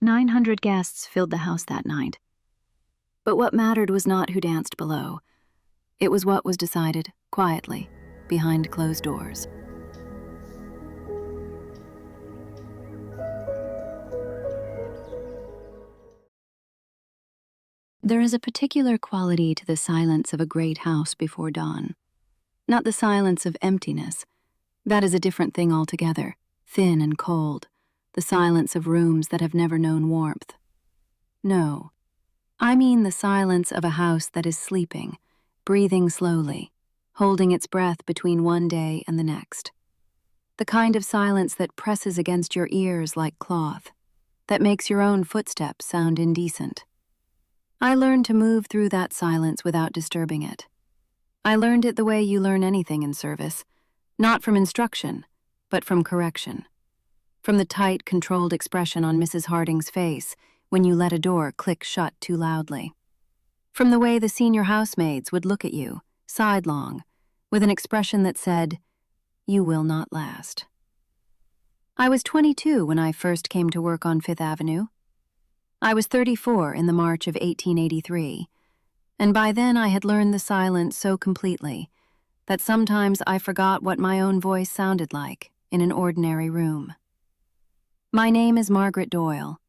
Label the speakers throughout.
Speaker 1: 900 guests filled the house that night. But what mattered was not who danced below. It was what was decided, quietly, behind closed doors. There is a particular quality to the silence of a great house before dawn. Not the silence of emptiness. That is a different thing altogether, thin and cold, the silence of rooms that have never known warmth. No, I mean the silence of a house that is sleeping, breathing slowly, holding its breath between one day and the next. The kind of silence that presses against your ears like cloth, that makes your own footsteps sound indecent. I learned to move through that silence without disturbing it. I learned it the way you learn anything in service, not from instruction, but from correction. From the tight, controlled expression on Mrs. Harding's face when you let a door click shut too loudly. From the way the senior housemaids would look at you, sidelong, with an expression that said, "You will not last." I was 22 when I first came to work on Fifth Avenue. I was 34 in the March of 1883, and by then I had learned the silence so completely that sometimes I forgot what my own voice sounded like in an ordinary room. My name is Margaret Doyle.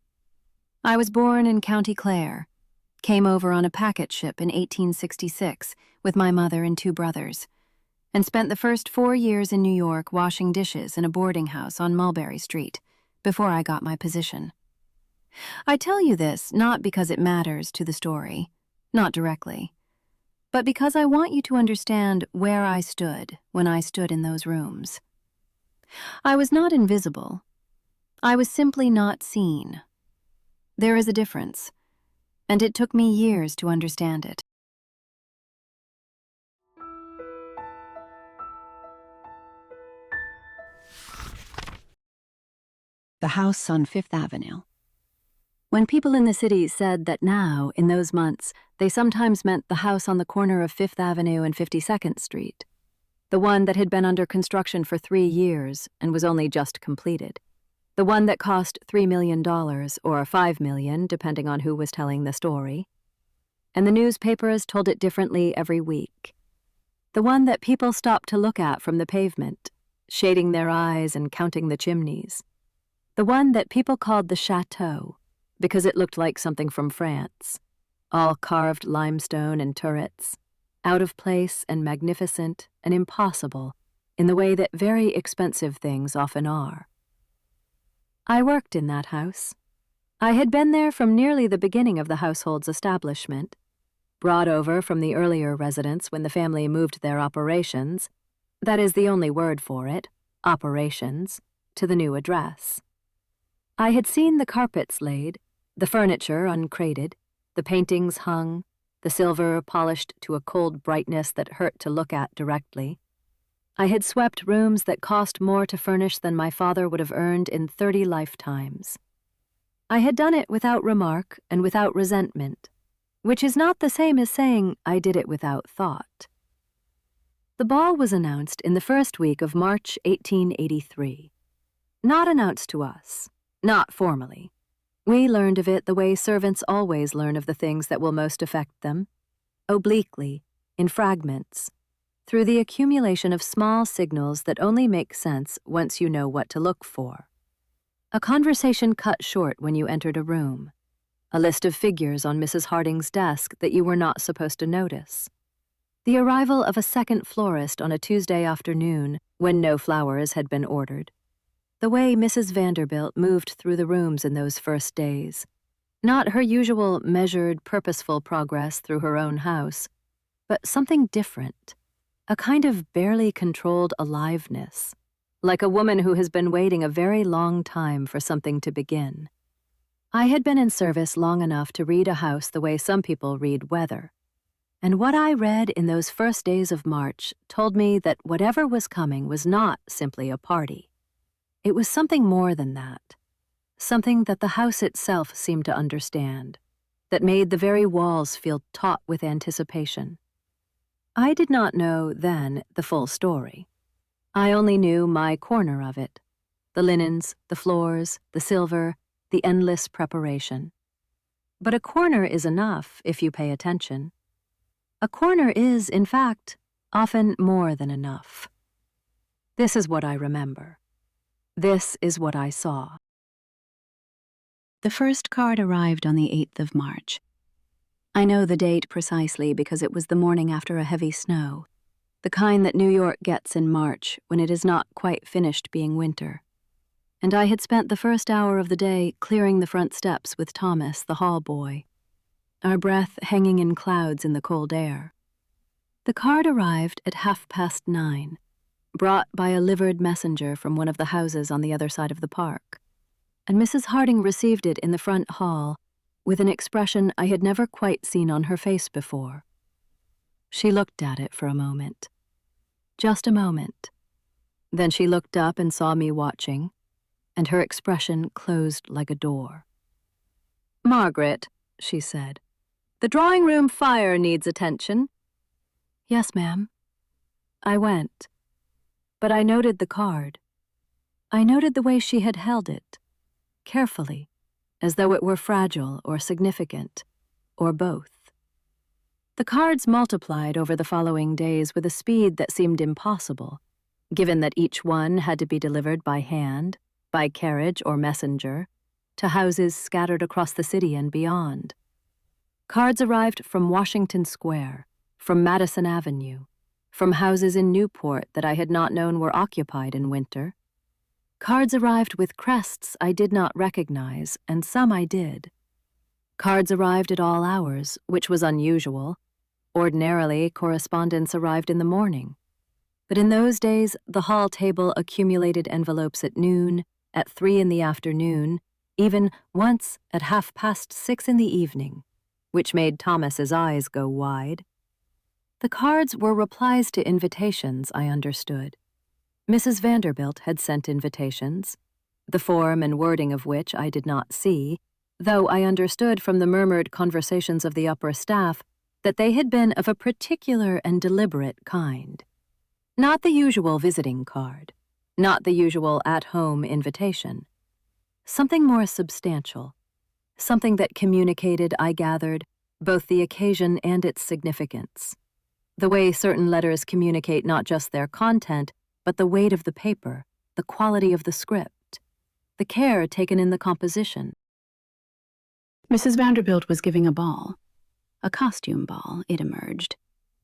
Speaker 1: I was born in County Clare, came over on a packet ship in 1866 with my mother and two brothers, and spent the first 4 years in New York washing dishes in a boarding house on Mulberry Street before I got my position. I tell you this not because it matters to the story, not directly, but because I want you to understand where I stood when I stood in those rooms. I was not invisible. I was simply not seen. There is a difference, and it took me years to understand it. The house on Fifth Avenue. When people in the city said that now, in those months, they sometimes meant the house on the corner of Fifth Avenue and 52nd Street, the one that had been under construction for 3 years and was only just completed, the one that cost $3 million or $5 million, depending on who was telling the story, and the newspapers told it differently every week, the one that people stopped to look at from the pavement, shading their eyes and counting the chimneys, the one that people called the Chateau, because it looked like something from France, all carved limestone and turrets, out of place and magnificent and impossible in the way that very expensive things often are. I worked in that house. I had been there from nearly the beginning of the household's establishment, brought over from the earlier residence when the family moved their operations, that is the only word for it, operations, to the new address. I had seen the carpets laid, the furniture uncrated, the paintings hung, the silver polished to a cold brightness that hurt to look at directly. I had swept rooms that cost more to furnish than my father would have earned in 30 lifetimes. I had done it without remark and without resentment, which is not the same as saying I did it without thought. The ball was announced in the first week of March 1883. Not announced to us, not formally. We learned of it the way servants always learn of the things that will most affect them, obliquely, in fragments, through the accumulation of small signals that only make sense once you know what to look for. A conversation cut short when you entered a room, a list of figures on Mrs. Harding's desk that you were not supposed to notice, the arrival of a second florist on a Tuesday afternoon when no flowers had been ordered, the way Mrs. Vanderbilt moved through the rooms in those first days, not her usual measured, purposeful progress through her own house, but something different, a kind of barely controlled aliveness, like a woman who has been waiting a very long time for something to begin. I had been in service long enough to read a house the way some people read weather, and what I read in those first days of March told me that whatever was coming was not simply a party. It was something more than that, something that the house itself seemed to understand, that made the very walls feel taut with anticipation. I did not know, then, the full story. I only knew my corner of it, the linens, the floors, the silver, the endless preparation. But a corner is enough if you pay attention. A corner is, in fact, often more than enough. This is what I remember. This is what I saw. The first card arrived on the 8th of March. I know the date precisely because it was the morning after a heavy snow, the kind that New York gets in March when it is not quite finished being winter. And I had spent the first hour of the day clearing the front steps with Thomas, the hall boy, our breath hanging in clouds in the cold air. The card arrived at 9:30, brought by a livered messenger from one of the houses on the other side of the park, and Mrs. Harding received it in the front hall with an expression I had never quite seen on her face before. She looked at it for a moment. Just a moment. Then she looked up and saw me watching, and her expression closed like a door. "Margaret," she said, "the drawing-room fire needs attention." "Yes, ma'am." I went. But I noted the card. I noted the way she had held it, carefully, as though it were fragile or significant, or both. The cards multiplied over the following days with a speed that seemed impossible, given that each one had to be delivered by hand, by carriage or messenger, to houses scattered across the city and beyond. Cards arrived from Washington Square, from Madison Avenue, from houses in Newport that I had not known were occupied in winter. Cards arrived with crests I did not recognize, and some I did. Cards arrived at all hours, which was unusual. Ordinarily, correspondence arrived in the morning. But in those days, the hall table accumulated envelopes at noon, at 3 in the afternoon, even once at 6:30 in the evening, which made Thomas's eyes go wide. The cards were replies to invitations, I understood. Mrs. Vanderbilt had sent invitations, the form and wording of which I did not see, though I understood from the murmured conversations of the upper staff that they had been of a particular and deliberate kind. Not the usual visiting card, not the usual at-home invitation. Something more substantial, something that communicated, I gathered, both the occasion and its significance. The way certain letters communicate not just their content, but the weight of the paper, the quality of the script, the care taken in the composition. Mrs. Vanderbilt was giving a ball. A costume ball, it emerged.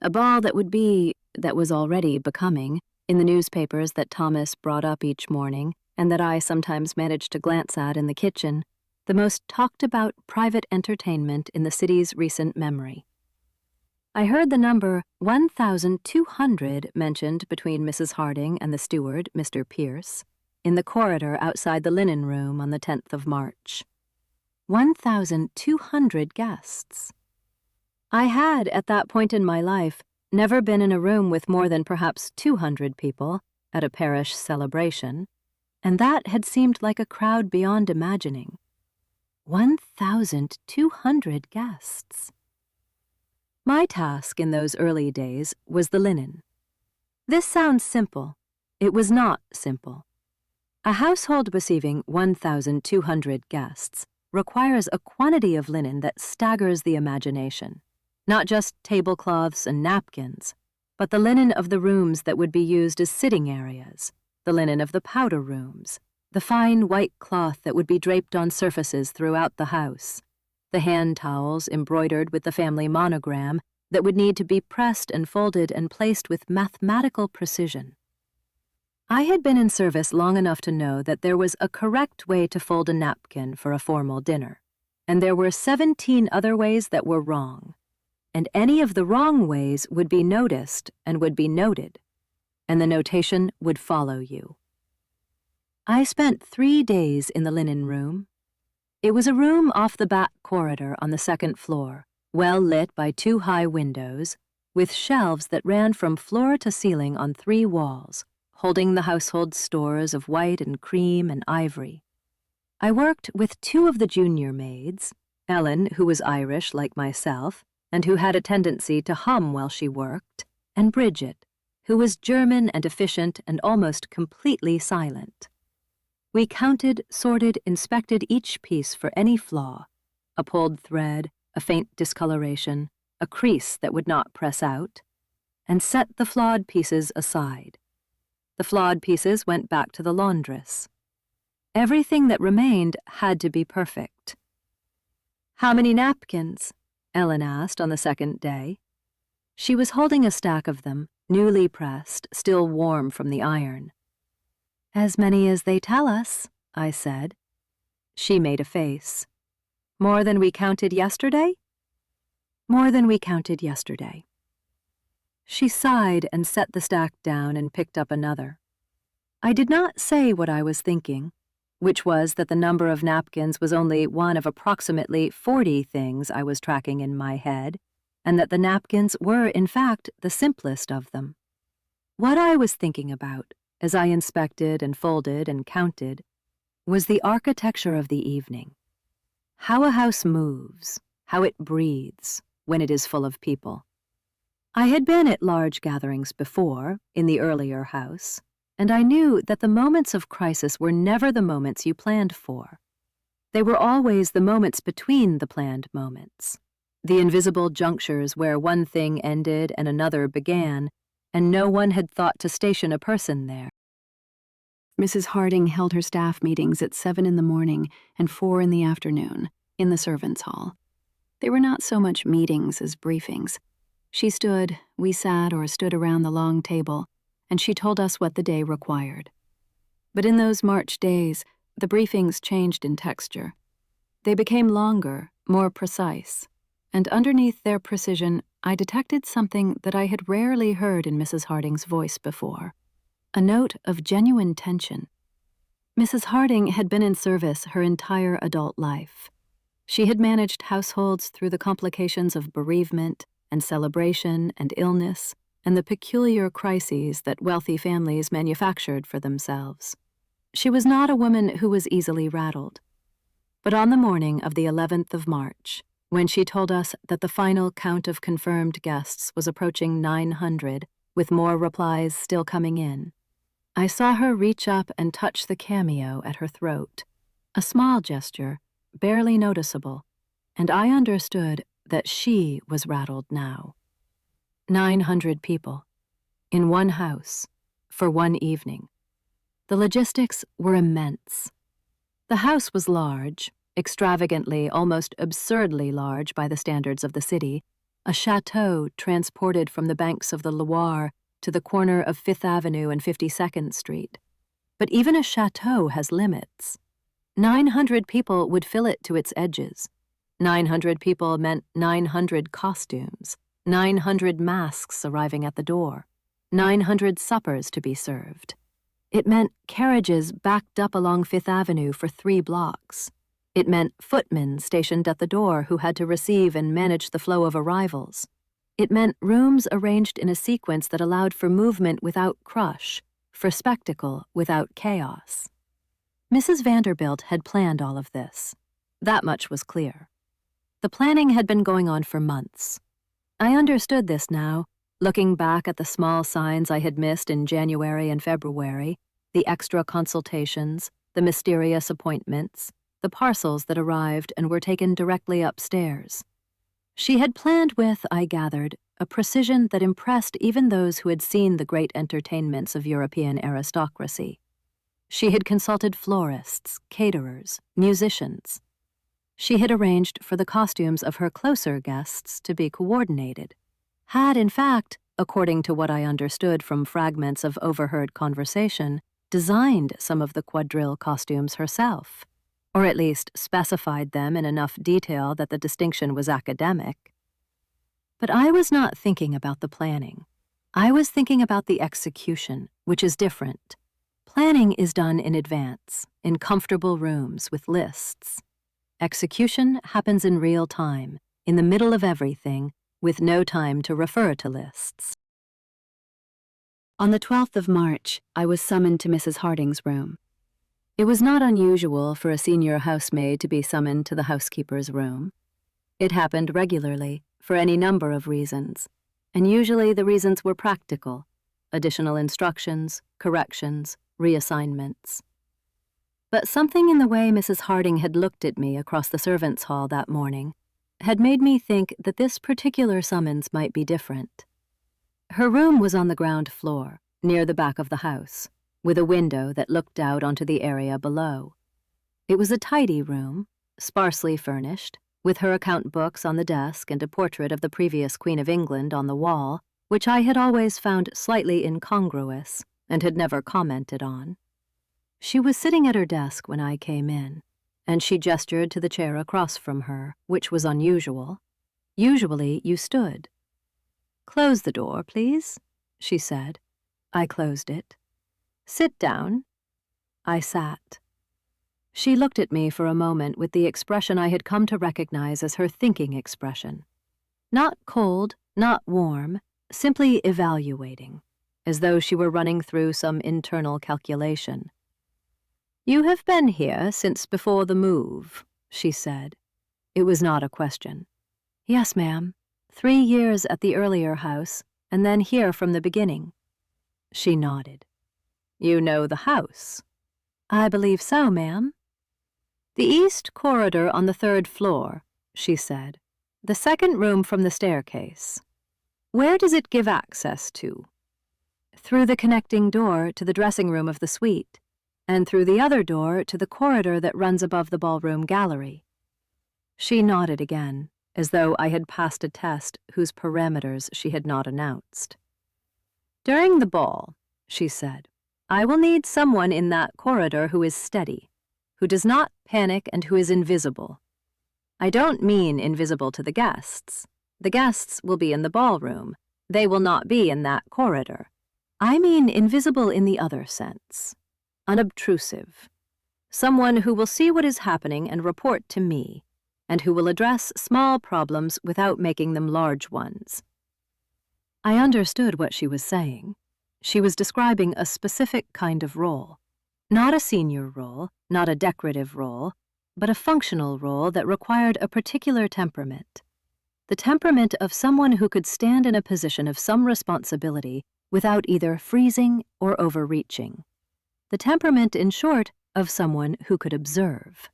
Speaker 1: A ball that was already becoming, in the newspapers that Thomas brought up each morning, and that I sometimes managed to glance at in the kitchen, the most talked-about private entertainment in the city's recent memory. I heard the number 1,200 mentioned between Mrs. Harding and the steward, Mr. Pierce, in the corridor outside the linen room on the 10th of March. 1,200 guests. I had, at that point in my life, never been in a room with more than perhaps 200 people at a parish celebration, and that had seemed like a crowd beyond imagining. 1,200 guests. My task in those early days was the linen. This sounds simple. It was not simple. A household receiving 1,200 guests requires a quantity of linen that staggers the imagination. Not just tablecloths and napkins, but the linen of the rooms that would be used as sitting areas, the linen of the powder rooms, the fine white cloth that would be draped on surfaces throughout the house, the hand towels embroidered with the family monogram that would need to be pressed and folded and placed with mathematical precision. I had been in service long enough to know that there was a correct way to fold a napkin for a formal dinner, and there were 17 other ways that were wrong, and any of the wrong ways would be noticed and would be noted, and the notation would follow you. I spent 3 days in the linen room. It was a room off the back corridor on the 2nd floor, well lit by 2 high windows, with shelves that ran from floor to ceiling on 3 walls, holding the household stores of white and cream and ivory. I worked with 2 of the junior maids, Ellen, who was Irish like myself, and who had a tendency to hum while she worked, and Bridget, who was German and efficient and almost completely silent. We counted, sorted, inspected each piece for any flaw, a pulled thread, a faint discoloration, a crease that would not press out, and set the flawed pieces aside. The flawed pieces went back to the laundress. Everything that remained had to be perfect. "How many napkins?" Ellen asked on the second day. She was holding a stack of them, newly pressed, still warm from the iron. "As many as they tell us," I said. She made a face. "More than we counted yesterday?" "More than we counted yesterday." She sighed and set the stack down and picked up another. I did not say what I was thinking, which was that the number of napkins was only one of approximately 40 things I was tracking in my head, and that the napkins were, in fact, the simplest of them. What I was thinking about, as I inspected and folded and counted, was the architecture of the evening. How a house moves, how it breathes when it is full of people. I had been at large gatherings before, in the earlier house, and I knew that the moments of crisis were never the moments you planned for. They were always the moments between the planned moments, the invisible junctures where one thing ended and another began, and no one had thought to station a person there. Mrs. Harding held her staff meetings at 7 in the morning and 4 in the afternoon, in the servants' hall. They were not so much meetings as briefings. We sat or stood around the long table, and she told us what the day required. But in those March days, the briefings changed in texture. They became longer, more precise, and underneath their precision, I detected something that I had rarely heard in Mrs. Harding's voice before, a note of genuine tension. Mrs. Harding had been in service her entire adult life. She had managed households through the complications of bereavement and celebration and illness and the peculiar crises that wealthy families manufactured for themselves. She was not a woman who was easily rattled. But on the morning of the 11th of March, when she told us that the final count of confirmed guests was approaching 900, with more replies still coming in, I saw her reach up and touch the cameo at her throat, a small gesture, barely noticeable, and I understood that she was rattled now. 900 people, in one house, for one evening. The logistics were immense. The house was large, extravagantly, almost absurdly large by the standards of the city, a chateau transported from the banks of the Loire to the corner of 5th Avenue and 52nd Street. But even a chateau has limits. 900 people would fill it to its edges. 900 people meant 900 costumes, 900 masks arriving at the door, 900 suppers to be served. It meant carriages backed up along 5th Avenue for 3 blocks. It meant footmen stationed at the door who had to receive and manage the flow of arrivals. It meant rooms arranged in a sequence that allowed for movement without crush, for spectacle without chaos. Mrs. Vanderbilt had planned all of this. That much was clear. The planning had been going on for months. I understood this now, looking back at the small signs I had missed in January and February, the extra consultations, the mysterious appointments, the parcels that arrived and were taken directly upstairs. She had planned with, I gathered, a precision that impressed even those who had seen the great entertainments of European aristocracy. She had consulted florists, caterers, musicians. She had arranged for the costumes of her closer guests to be coordinated, had, in fact, according to what I understood from fragments of overheard conversation, designed some of the quadrille costumes herself, or at least specified them in enough detail that the distinction was academic. But I was not thinking about the planning. I was thinking about the execution, which is different. Planning is done in advance, in comfortable rooms with lists. Execution happens in real time, in the middle of everything, with no time to refer to lists. On the 12th of March, I was summoned to Mrs. Harding's room. It was not unusual for a senior housemaid to be summoned to the housekeeper's room. It happened regularly, for any number of reasons, and usually the reasons were practical: additional instructions, corrections, reassignments. But something in the way Mrs. Harding had looked at me across the servants' hall that morning had made me think that this particular summons might be different. Her room was on the ground floor, near the back of the house, with a window that looked out onto the area below. It was a tidy room, sparsely furnished, with her account books on the desk and a portrait of the previous Queen of England on the wall, which I had always found slightly incongruous and had never commented on. She was sitting at her desk when I came in, and she gestured to the chair across from her, which was unusual. Usually you stood. "Close the door, please," she said. I closed it. "Sit down." I sat. She looked at me for a moment with the expression I had come to recognize as her thinking expression. Not cold, not warm, simply evaluating, as though she were running through some internal calculation. "You have been here since before the move," she said. It was not a question. "Yes, ma'am. 3 years at the earlier house, and then here from the beginning." She nodded. "You know the house?" "I believe so, ma'am." "The east corridor on the 3rd floor," she said. "The second room from the staircase. Where does it give access to?" "Through the connecting door to the dressing room of the suite, and through the other door to the corridor that runs above the ballroom gallery." She nodded again, as though I had passed a test whose parameters she had not announced. "During the ball," she said, "I will need someone in that corridor who is steady, who does not panic and who is invisible. I don't mean invisible to the guests. The guests will be in the ballroom. They will not be in that corridor. I mean invisible in the other sense. Unobtrusive. Someone who will see what is happening and report to me, and who will address small problems without making them large ones." I understood what she was saying. She was describing a specific kind of role. Not a senior role, not a decorative role, but a functional role that required a particular temperament. The temperament of someone who could stand in a position of some responsibility without either freezing or overreaching. The temperament, in short, of someone who could observe.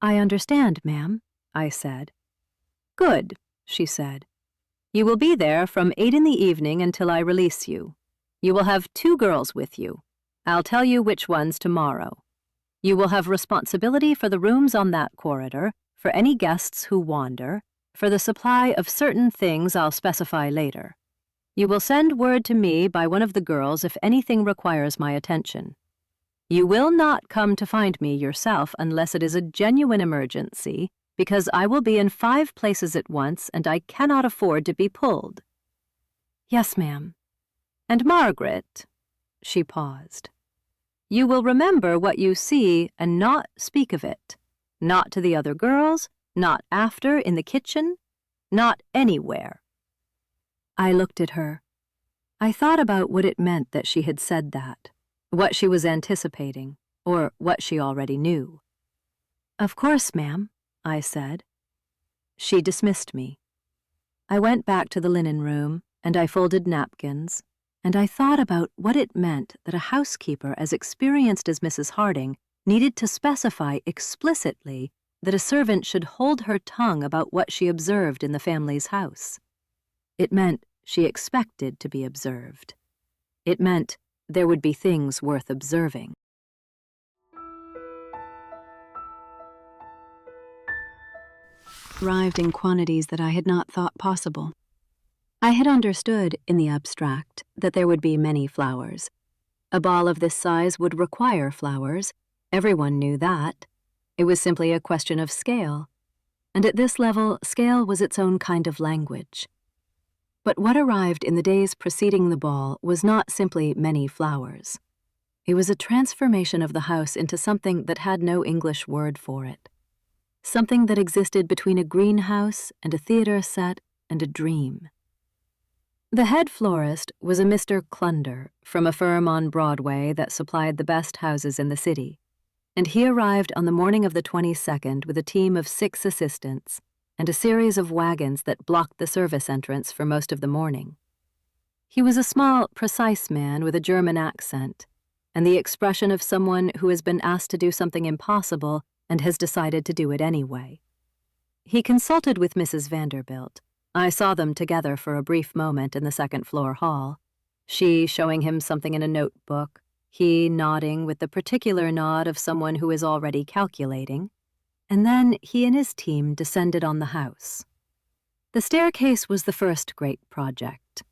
Speaker 1: "I understand, ma'am," I said. "Good," she said. "You will be there from 8 in the evening until I release you. You will have 2 girls with you. I'll tell you which ones tomorrow. You will have responsibility for the rooms on that corridor, for any guests who wander, for the supply of certain things I'll specify later. You will send word to me by one of the girls if anything requires my attention. You will not come to find me yourself unless it is a genuine emergency, because I will be in 5 places at once and I cannot afford to be pulled." "Yes, ma'am." "And Margaret," she paused, "you will remember what you see and not speak of it. Not to the other girls, not after in the kitchen, not anywhere." I looked at her. I thought about what it meant that she had said that, what she was anticipating, or what she already knew. "Of course, ma'am," I said. She dismissed me. I went back to the linen room, and I folded napkins, and I thought about what it meant that a housekeeper as experienced as Mrs. Harding needed to specify explicitly that a servant should hold her tongue about what she observed in the family's house. It meant she expected to be observed. It meant there would be things worth observing. Arrived in quantities that I had not thought possible. I had understood, in the abstract, that there would be many flowers. A ball of this size would require flowers. Everyone knew that. It was simply a question of scale. And at this level, scale was its own kind of language. But what arrived in the days preceding the ball was not simply many flowers. It was a transformation of the house into something that had no English word for it. Something that existed between a greenhouse and a theater set and a dream. The head florist was a Mr. Clunder from a firm on Broadway that supplied the best houses in the city, and he arrived on the morning of the 22nd with a team of 6 assistants and a series of wagons that blocked the service entrance for most of the morning. He was a small, precise man with a German accent. and the expression of someone who has been asked to do something impossible and has decided to do it anyway. He consulted with Mrs. Vanderbilt. I saw them together for a brief moment in the second-floor hall, she showing him something in a notebook, he nodding with the particular nod of someone who is already calculating, and then he and his team descended on the house. The staircase was the first great project.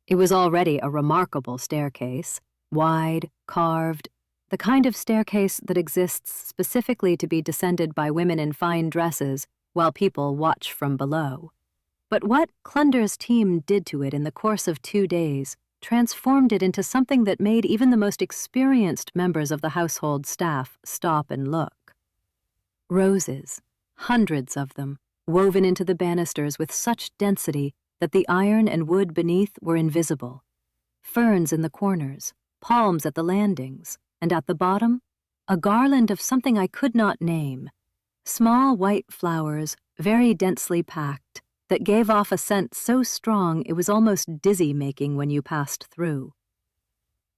Speaker 1: It was already a remarkable staircase, wide, carved, the kind of staircase that exists specifically to be descended by women in fine dresses while people watch from below. But what Clunder's team did to it in the course of 2 days transformed it into something that made even the most experienced members of the household staff stop and look. Roses, hundreds of them, woven into the banisters with such density that the iron and wood beneath were invisible. Ferns in the corners, palms at the landings, and at the bottom, a garland of something I could not name. Small white flowers, very densely packed, that gave off a scent so strong it was almost dizzy-making when you passed through.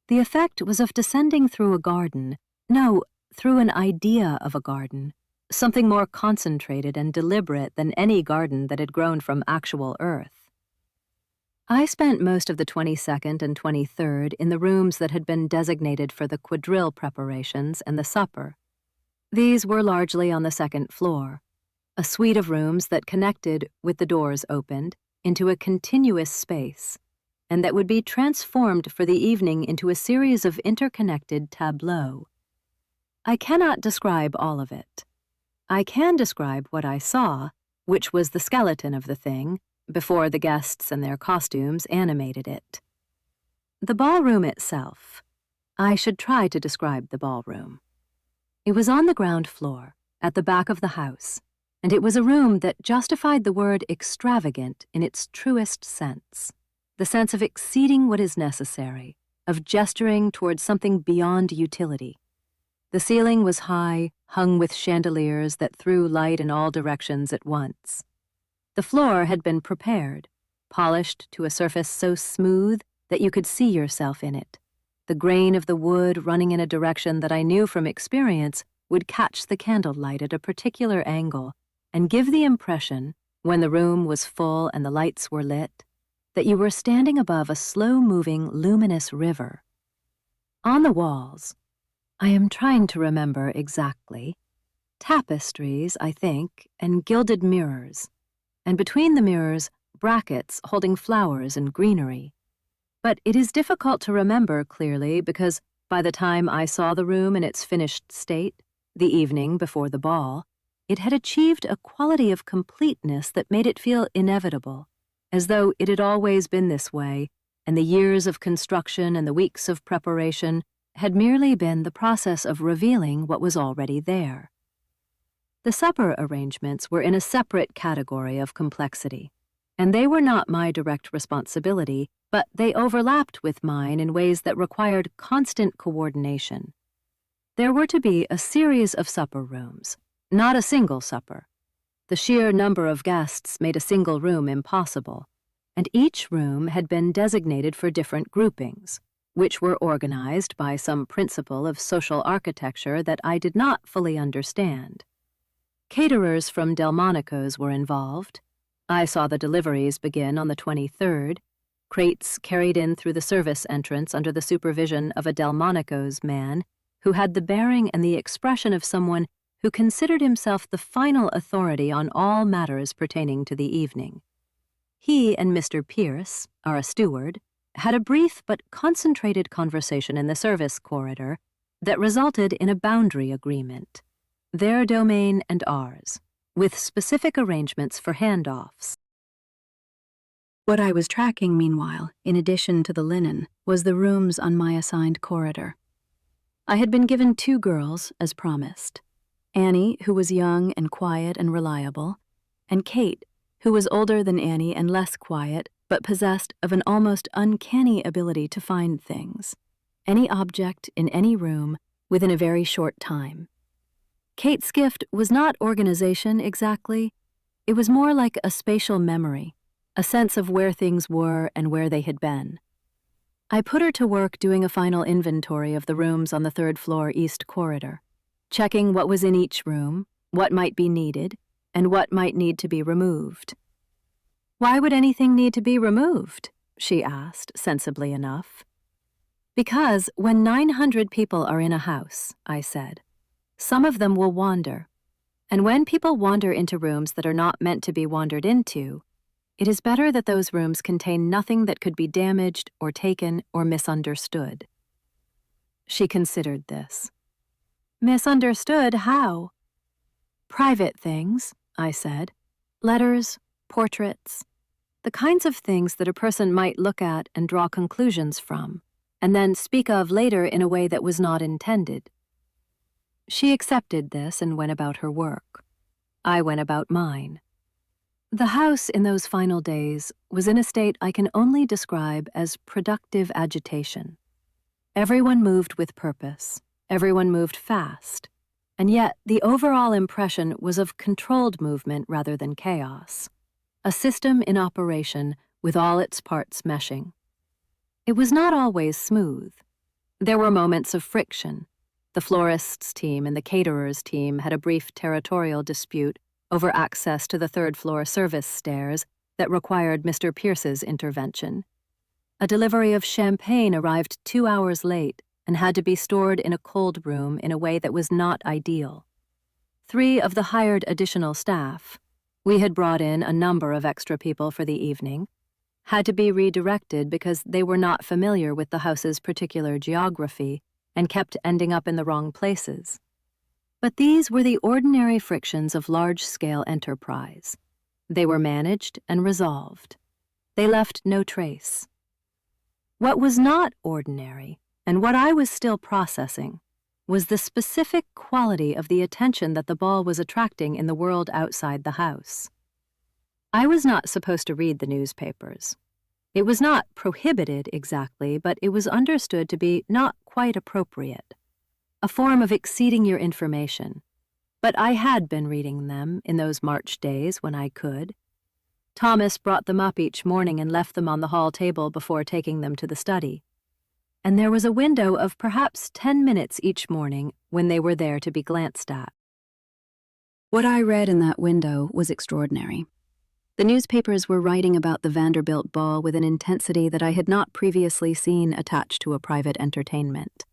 Speaker 1: The effect was of descending through a garden, no, through an idea of a garden, something more concentrated and deliberate than any garden that had grown from actual earth. I spent most of the 22nd and 23rd in the rooms that had been designated for the quadrille preparations and the supper. These were largely on the second floor, a suite of rooms that connected, with the doors opened, into a continuous space, and that would be transformed for the evening into a series of interconnected tableaux. I cannot describe all of it. I can describe what I saw, which was the skeleton of the thing, before the guests and their costumes animated it. The ballroom itself. I should try to describe the ballroom. It was on the ground floor, at the back of the house, and it was a room that justified the word extravagant in its truest sense, the sense of exceeding what is necessary, of gesturing towards something beyond utility. The ceiling was high, hung with chandeliers that threw light in all directions at once. The floor had been prepared, polished to a surface so smooth that you could see yourself in it. The grain of the wood running in a direction that I knew from experience would catch the candlelight at a particular angle and give the impression, when the room was full and the lights were lit, that you were standing above a slow-moving, luminous river. On the walls, I am trying to remember exactly, tapestries, I think, and gilded mirrors, and between the mirrors, brackets holding flowers and greenery. But it is difficult to remember clearly because by the time I saw the room in its finished state, the evening before the ball, it had achieved a quality of completeness that made it feel inevitable, as though it had always been this way, and the years of construction and the weeks of preparation had merely been the process of revealing what was already there. The supper arrangements were in a separate category of complexity, and they were not my direct responsibility, but they overlapped with mine in ways that required constant coordination. There were to be a series of supper rooms, not a single supper. The sheer number of guests made a single room impossible, and each room had been designated for different groupings, which were organized by some principle of social architecture that I did not fully understand. Caterers from Delmonico's were involved. I saw the deliveries begin on the 23rd, crates carried in through the service entrance under the supervision of a Delmonico's man who had the bearing and the expression of someone who considered himself the final authority on all matters pertaining to the evening. He and Mr. Pierce, our steward, had a brief but concentrated conversation in the service corridor that resulted in a boundary agreement, their domain and ours, with specific arrangements for handoffs. What I was tracking, meanwhile, in addition to the linen, was the rooms on my assigned corridor. I had been given 2 girls, as promised. Annie, who was young and quiet and reliable, and Kate, who was older than Annie and less quiet, but possessed of an almost uncanny ability to find things, any object in any room, within a very short time. Kate's gift was not organization exactly. It was more like a spatial memory, a sense of where things were and where they had been. I put her to work doing a final inventory of the rooms on the third-floor east corridor, checking what was in each room, what might be needed, and what might need to be removed. "Why would anything need to be removed?" she asked, sensibly enough. "Because when 900 people are in a house," I said, "some of them will wander. And when people wander into rooms that are not meant to be wandered into, it is better that those rooms contain nothing that could be damaged or taken or misunderstood." She considered this. "Misunderstood how?" "Private things," I said. "Letters, portraits, the kinds of things that a person might look at and draw conclusions from, and then speak of later in a way that was not intended." She accepted this and went about her work. I went about mine. The house in those final days was in a state I can only describe as productive agitation. Everyone moved with purpose, everyone moved fast, and yet the overall impression was of controlled movement rather than chaos, a system in operation with all its parts meshing. It was not always smooth. There were moments of friction. The florist's team and the caterer's team had a brief territorial dispute over access to the third-floor service stairs that required Mr. Pierce's intervention. A delivery of champagne arrived 2 hours late and had to be stored in a cold room in a way that was not ideal. 3 of the hired additional staff, we had brought in a number of extra people for the evening, had to be redirected because they were not familiar with the house's particular geography and kept ending up in the wrong places. But these were the ordinary frictions of large-scale enterprise. They were managed and resolved. They left no trace. What was not ordinary, and what I was still processing, was the specific quality of the attention that the ball was attracting in the world outside the house. I was not supposed to read the newspapers. It was not prohibited exactly, but it was understood to be not quite appropriate, a form of exceeding your information. But I had been reading them in those March days when I could. Thomas brought them up each morning and left them on the hall table before taking them to the study. And there was a window of perhaps 10 minutes each morning when they were there to be glanced at. What I read in that window was extraordinary. The newspapers were writing about the Vanderbilt Ball with an intensity that I had not previously seen attached to a private entertainment.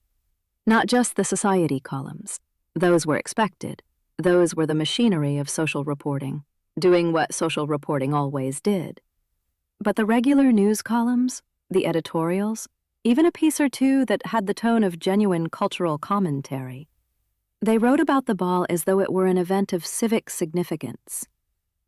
Speaker 1: Not just the society columns. Those were expected. Those were the machinery of social reporting, doing what social reporting always did. But the regular news columns, the editorials, even a piece or two that had the tone of genuine cultural commentary, they wrote about the ball as though it were an event of civic significance.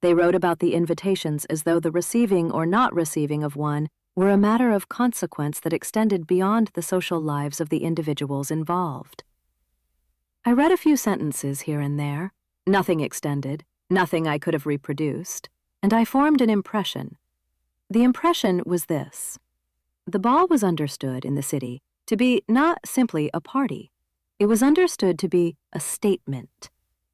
Speaker 1: They wrote about the invitations as though the receiving or not receiving of one were a matter of consequence that extended beyond the social lives of the individuals involved. I read a few sentences here and there, nothing extended, nothing I could have reproduced, and I formed an impression. The impression was this: the ball was understood in the city to be not simply a party. It was understood to be a statement,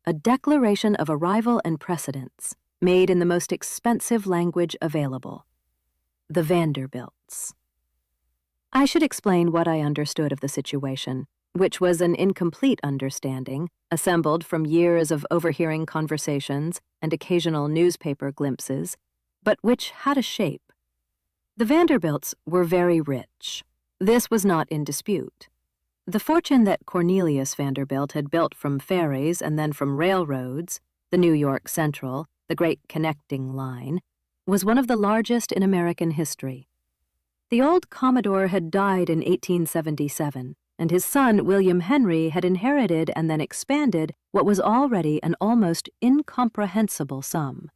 Speaker 1: a declaration of arrival and precedence, made in the most expensive language available: the Vanderbilts. I should explain what I understood of the situation, which was an incomplete understanding, assembled from years of overhearing conversations and occasional newspaper glimpses, but which had a shape. The Vanderbilts were very rich. This was not in dispute. The fortune that Cornelius Vanderbilt had built from ferries and then from railroads, the New York Central, the great connecting line, was one of the largest in American history. The old Commodore had died in 1877, and his son, William Henry, had inherited and then expanded what was already an almost incomprehensible sum.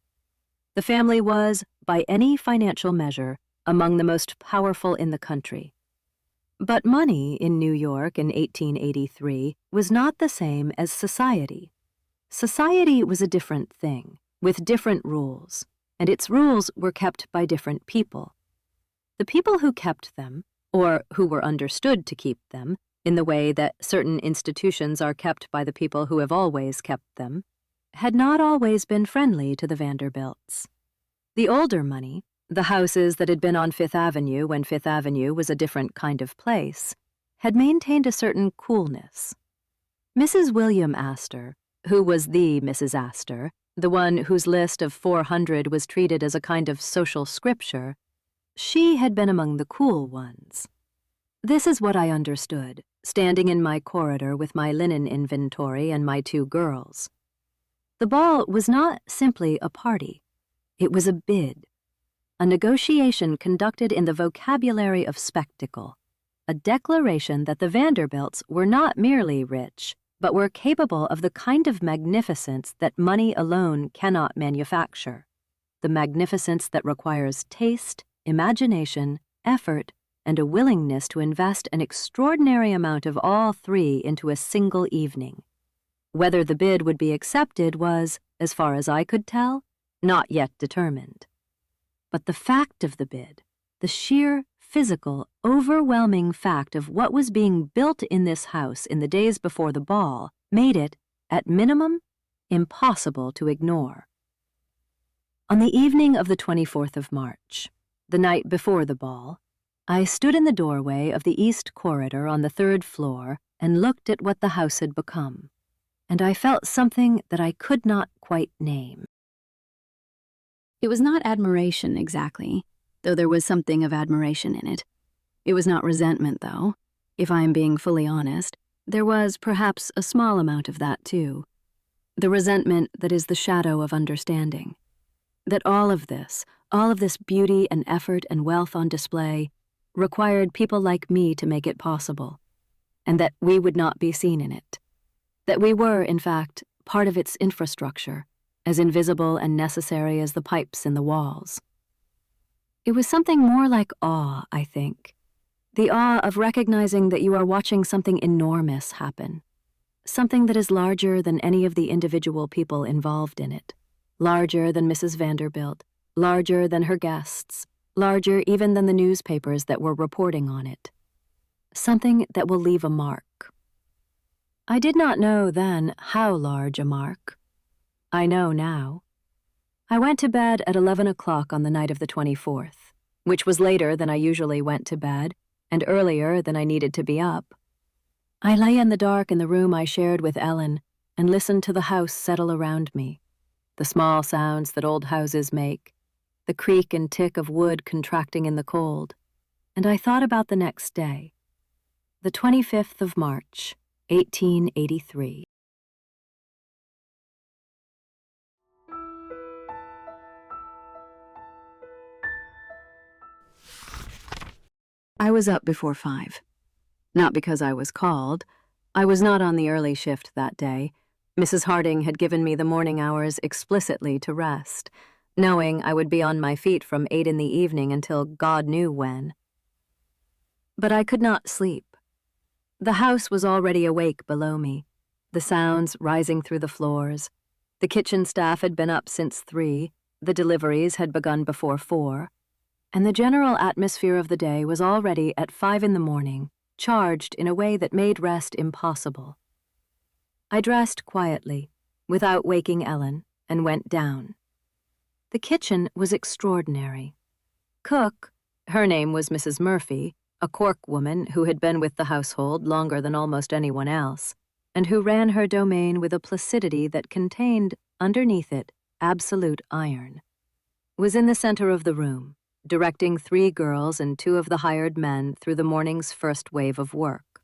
Speaker 1: The family was, by any financial measure, among the most powerful in the country. But money in New York in 1883 was not the same as society. Society was a different thing, with different rules, and its rules were kept by different people. The people who kept them, or who were understood to keep them, in the way that certain institutions are kept by the people who have always kept them, had not always been friendly to the Vanderbilts. The older money, The houses that had been on Fifth Avenue when Fifth Avenue was a different kind of place had maintained a certain coolness. Mrs. William Astor, who was the Mrs. Astor, the one whose list of 400 was treated as a kind of social scripture, she had been among the cool ones. This is what I understood, standing in my corridor with my linen inventory and my 2 girls. The ball was not simply a party. It was a bid, a negotiation conducted in the vocabulary of spectacle, a declaration that the Vanderbilts were not merely rich, but were capable of the kind of magnificence that money alone cannot manufacture, the magnificence that requires taste, imagination, effort, and a willingness to invest an extraordinary amount of all 3 into a single evening. Whether the bid would be accepted was, as far as I could tell, not yet determined. But the fact of the bid, the sheer, physical, overwhelming fact of what was being built in this house in the days before the ball made it, at minimum, impossible to ignore. On the evening of the 24th of March, the night before the ball, I stood in the doorway of the east corridor on the 3rd floor and looked at what the house had become, and I felt something that I could not quite name. It was not admiration exactly, though there was something of admiration in it. It was not resentment, though. If I am being fully honest, there was perhaps a small amount of that, too. The resentment that is the shadow of understanding. That all of this beauty and effort and wealth on display, required people like me to make it possible, and that we would not be seen in it. That we were, in fact, part of its infrastructure, as invisible and necessary as the pipes in the walls. It was something more like awe, I think. The awe of recognizing that you are watching something enormous happen. Something that is larger than any of the individual people involved in it. Larger than Mrs. Vanderbilt, larger than her guests, larger even than the newspapers that were reporting on it. Something that will leave a mark. I did not know then how large a mark. I know now. I went to bed at 11 o'clock on the night of the 24th, which was later than I usually went to bed and earlier than I needed to be up. I lay in the dark in the room I shared with Ellen and listened to the house settle around me, the small sounds that old houses make, the creak and tick of wood contracting in the cold, and I thought about the next day, the 25th of March, 1883. I was up before 5. Not because I was called. I was not on the early shift that day. Mrs. Harding had given me the morning hours explicitly to rest, knowing I would be on my feet from 8 in the evening until God knew when. But I could not sleep. The house was already awake below me, the sounds rising through the floors. The kitchen staff had been up since 3, the deliveries had begun before 4, and the general atmosphere of the day was already at 5 in the morning, charged in a way that made rest impossible. I dressed quietly, without waking Ellen, and went down. The kitchen was extraordinary. Cook, her name was Mrs. Murphy, a Cork woman who had been with the household longer than almost anyone else, and who ran her domain with a placidity that contained, underneath it, absolute iron, was in the center of the room, directing 3 girls and 2 of the hired men through the morning's first wave of work.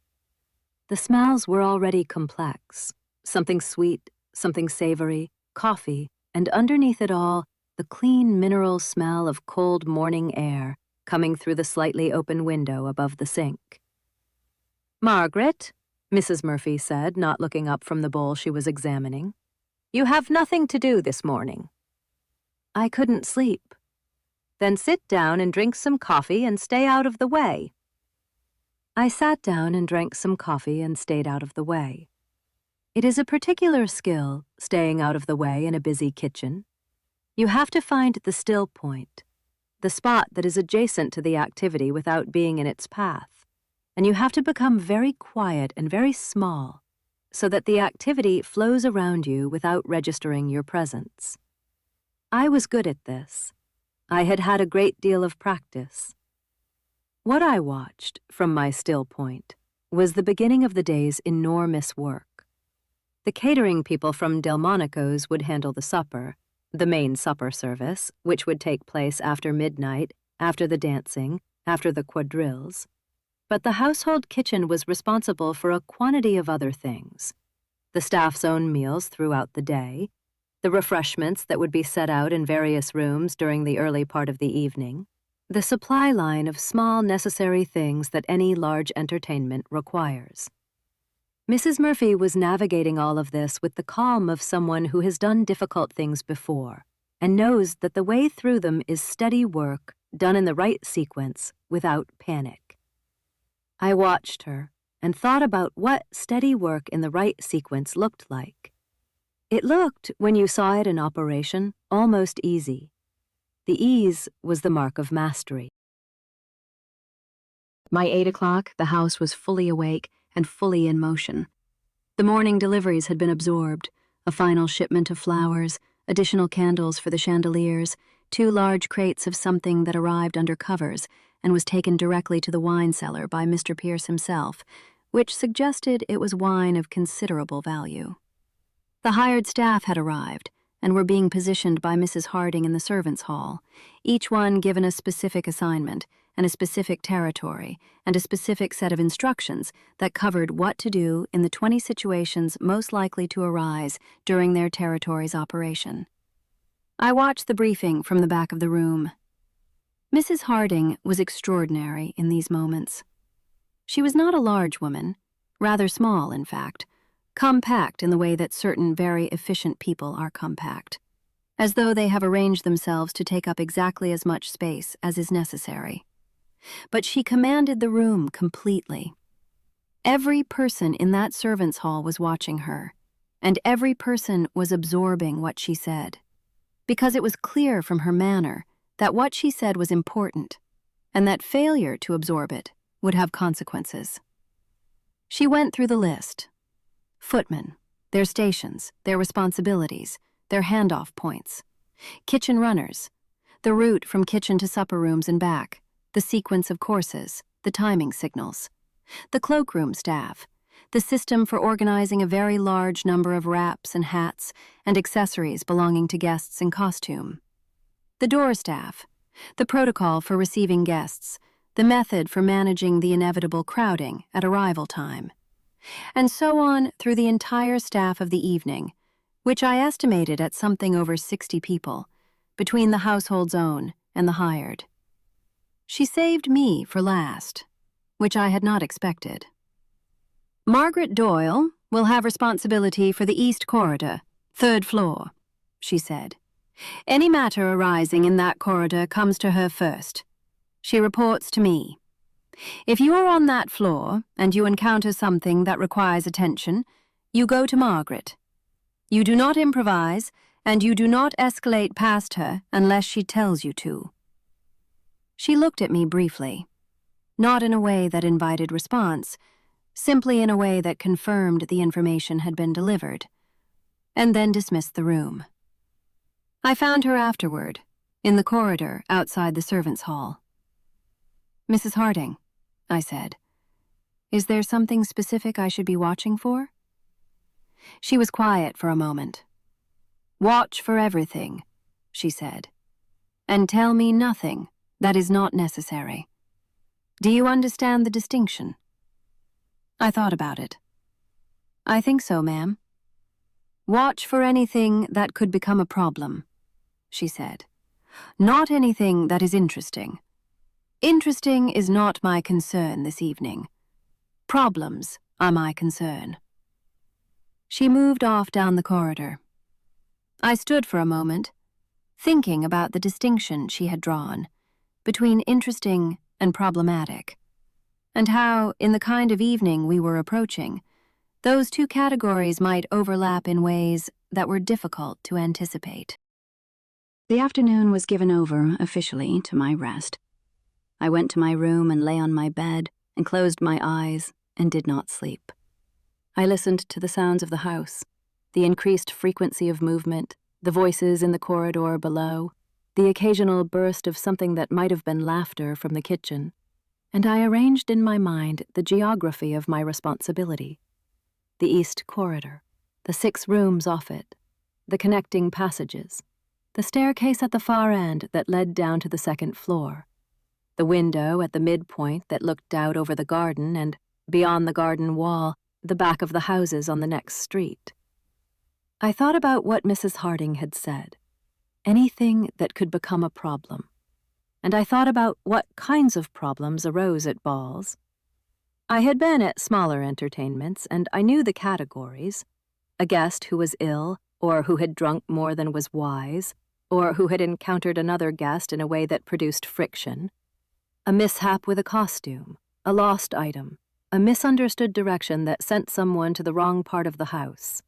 Speaker 1: The smells were already complex, something sweet, something savory, coffee, and underneath it all, the clean mineral smell of cold morning air coming through the slightly open window above the sink. "Margaret," Mrs. Murphy said, not looking up from the bowl she was examining, "you have nothing to do this morning." I couldn't sleep. "Then sit down and drink some coffee and stay out of the way." I sat down and drank some coffee and stayed out of the way. It is a particular skill, staying out of the way in a busy kitchen. You have to find the still point, the spot that is adjacent to the activity without being in its path, and you have to become very quiet and very small so that the activity flows around you without registering your presence. I was good at this. I had had a great deal of practice. What I watched, from my still point, was the beginning of the day's enormous work. The catering people from Delmonico's would handle the supper, the main supper service, which would take place after midnight, after the dancing, after the quadrilles. But the household kitchen was responsible for a quantity of other things. The staff's own meals throughout the day, the refreshments that would be set out in various rooms during the early part of the evening, the supply line of small necessary things that any large entertainment requires. Mrs. Murphy was navigating all of this with the calm of someone who has done difficult things before and knows that the way through them is steady work done in the right sequence without panic. I watched her and thought about what steady work in the right sequence looked like. It looked, when you saw it in operation, almost easy. The ease was the mark of mastery. By 8 o'clock, the house was fully awake and fully in motion. The morning deliveries had been absorbed, a final shipment of flowers, additional candles for the chandeliers, 2 large crates of something that arrived under covers and was taken directly to the wine cellar by Mr. Pierce himself, which suggested it was wine of considerable value. The hired staff had arrived and were being positioned by Mrs. Harding in the servants' hall, each one given a specific assignment and a specific territory and a specific set of instructions that covered what to do in the 20 situations most likely to arise during their territory's operation. I watched the briefing from the back of the room. Mrs. Harding was extraordinary in these moments. She was not a large woman, rather small, in fact, compact in the way that certain very efficient people are compact, as though they have arranged themselves to take up exactly as much space as is necessary. But she commanded the room completely. Every person in that servants' hall was watching her, and every person was absorbing what she said, because it was clear from her manner that what she said was important, and that failure to absorb it would have consequences. She went through the list. Footmen, their stations, their responsibilities, their handoff points. Kitchen runners, the route from kitchen to supper rooms and back, the sequence of courses, the timing signals. The cloakroom staff, the system for organizing a very large number of wraps and hats and accessories belonging to guests in costume. The door staff, the protocol for receiving guests, the method for managing the inevitable crowding at arrival time. And so on through the entire staff of the evening, which I estimated at something over 60 people, between the household's own and the hired. She saved me for last, which I had not expected. Margaret Doyle will have responsibility for the East Corridor, 3rd floor, she said. Any matter arising in that corridor comes to her first. She reports to me. If you are on that floor and you encounter something that requires attention, you go to Margaret. You do not improvise, and you do not escalate past her unless she tells you to. She looked at me briefly, not in a way that invited response, simply in a way that confirmed the information had been delivered, and then dismissed the room. I found her afterward, in the corridor outside the servants' hall. Mrs. Harding, I said, is there something specific I should be watching for? She was quiet for a moment. Watch for everything, she said, and tell me nothing that is not necessary. Do you understand the distinction? I thought about it. I think so, ma'am. Watch for anything that could become a problem, she said. Not anything that is interesting. Interesting is not my concern this evening. Problems are my concern. She moved off down the corridor. I stood for a moment, thinking about the distinction she had drawn between interesting and problematic, and how, in the kind of evening we were approaching, those two categories might overlap in ways that were difficult to anticipate. The afternoon was given over, officially, to my rest. I went to my room and lay on my bed and closed my eyes and did not sleep. I listened to the sounds of the house, the increased frequency of movement, the voices in the corridor below, the occasional burst of something that might have been laughter from the kitchen, and I arranged in my mind the geography of my responsibility. The east corridor, the 6 rooms off it, the connecting passages, the staircase at the far end that led down to the 2nd floor, the window at the midpoint that looked out over the garden and, beyond the garden wall, the back of the houses on the next street. I thought about what Mrs. Harding had said, anything that could become a problem. And I thought about what kinds of problems arose at balls. I had been at smaller entertainments, and I knew the categories: a guest who was ill, or who had drunk more than was wise, or who had encountered another guest in a way that produced friction, a mishap with a costume, a lost item, a misunderstood direction that sent someone to the wrong part of the house,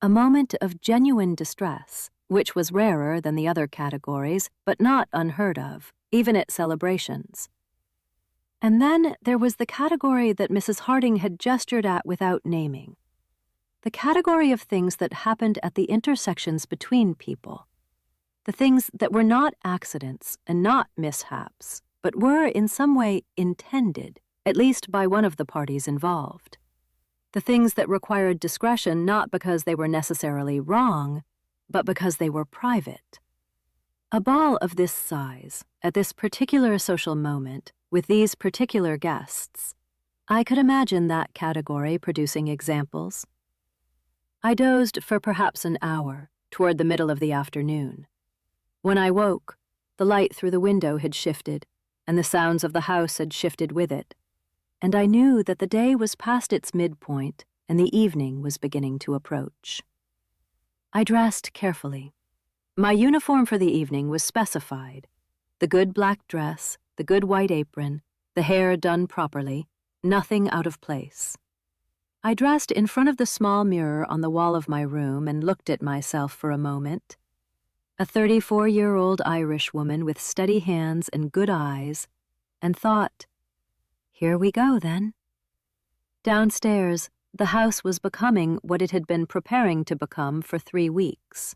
Speaker 1: a moment of genuine distress, which was rarer than the other categories, but not unheard of, even at celebrations. And then there was the category that Mrs. Harding had gestured at without naming, the category of things that happened at the intersections between people, the things that were not accidents and not mishaps, but were in some way intended, at least by one of the parties involved, the things that required discretion not because they were necessarily wrong, but because they were private. A ball of this size, at this particular social moment, with these particular guests, I could imagine that category producing examples. I dozed for perhaps an hour, toward the middle of the afternoon. When I woke, the light through the window had shifted, and the sounds of the house had shifted with it, and I knew that the day was past its midpoint and the evening was beginning to approach. I dressed carefully. My uniform for the evening was specified: the good black dress, the good white apron, the hair done properly, nothing out of place. I dressed in front of the small mirror on the wall of my room and looked at myself for a moment. A 34-year-old Irish woman with steady hands and good eyes, and thought, here we go then. Downstairs, the house was becoming what it had been preparing to become for 3 weeks.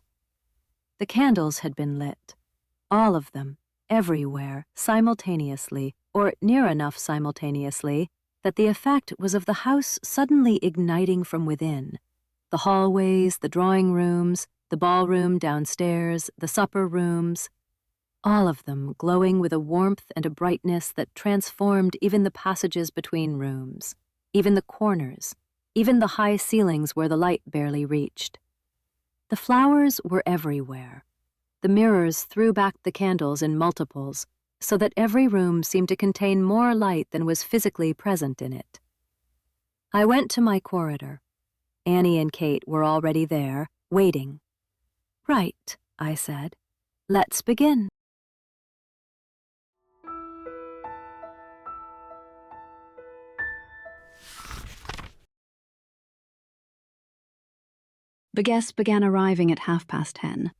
Speaker 1: The candles had been lit, all of them, everywhere, simultaneously, or near enough simultaneously, that the effect was of the house suddenly igniting from within. The hallways, the drawing rooms, the ballroom downstairs, the supper rooms, all of them glowing with a warmth and a brightness that transformed even the passages between rooms, even the corners, even the high ceilings where the light barely reached. The flowers were everywhere. The mirrors threw back the candles in multiples, so that every room seemed to contain more light than was physically present in it. I went to my corridor. Annie and Kate were already there, waiting. Right, I said. Let's begin. The guests began arriving at 10:30.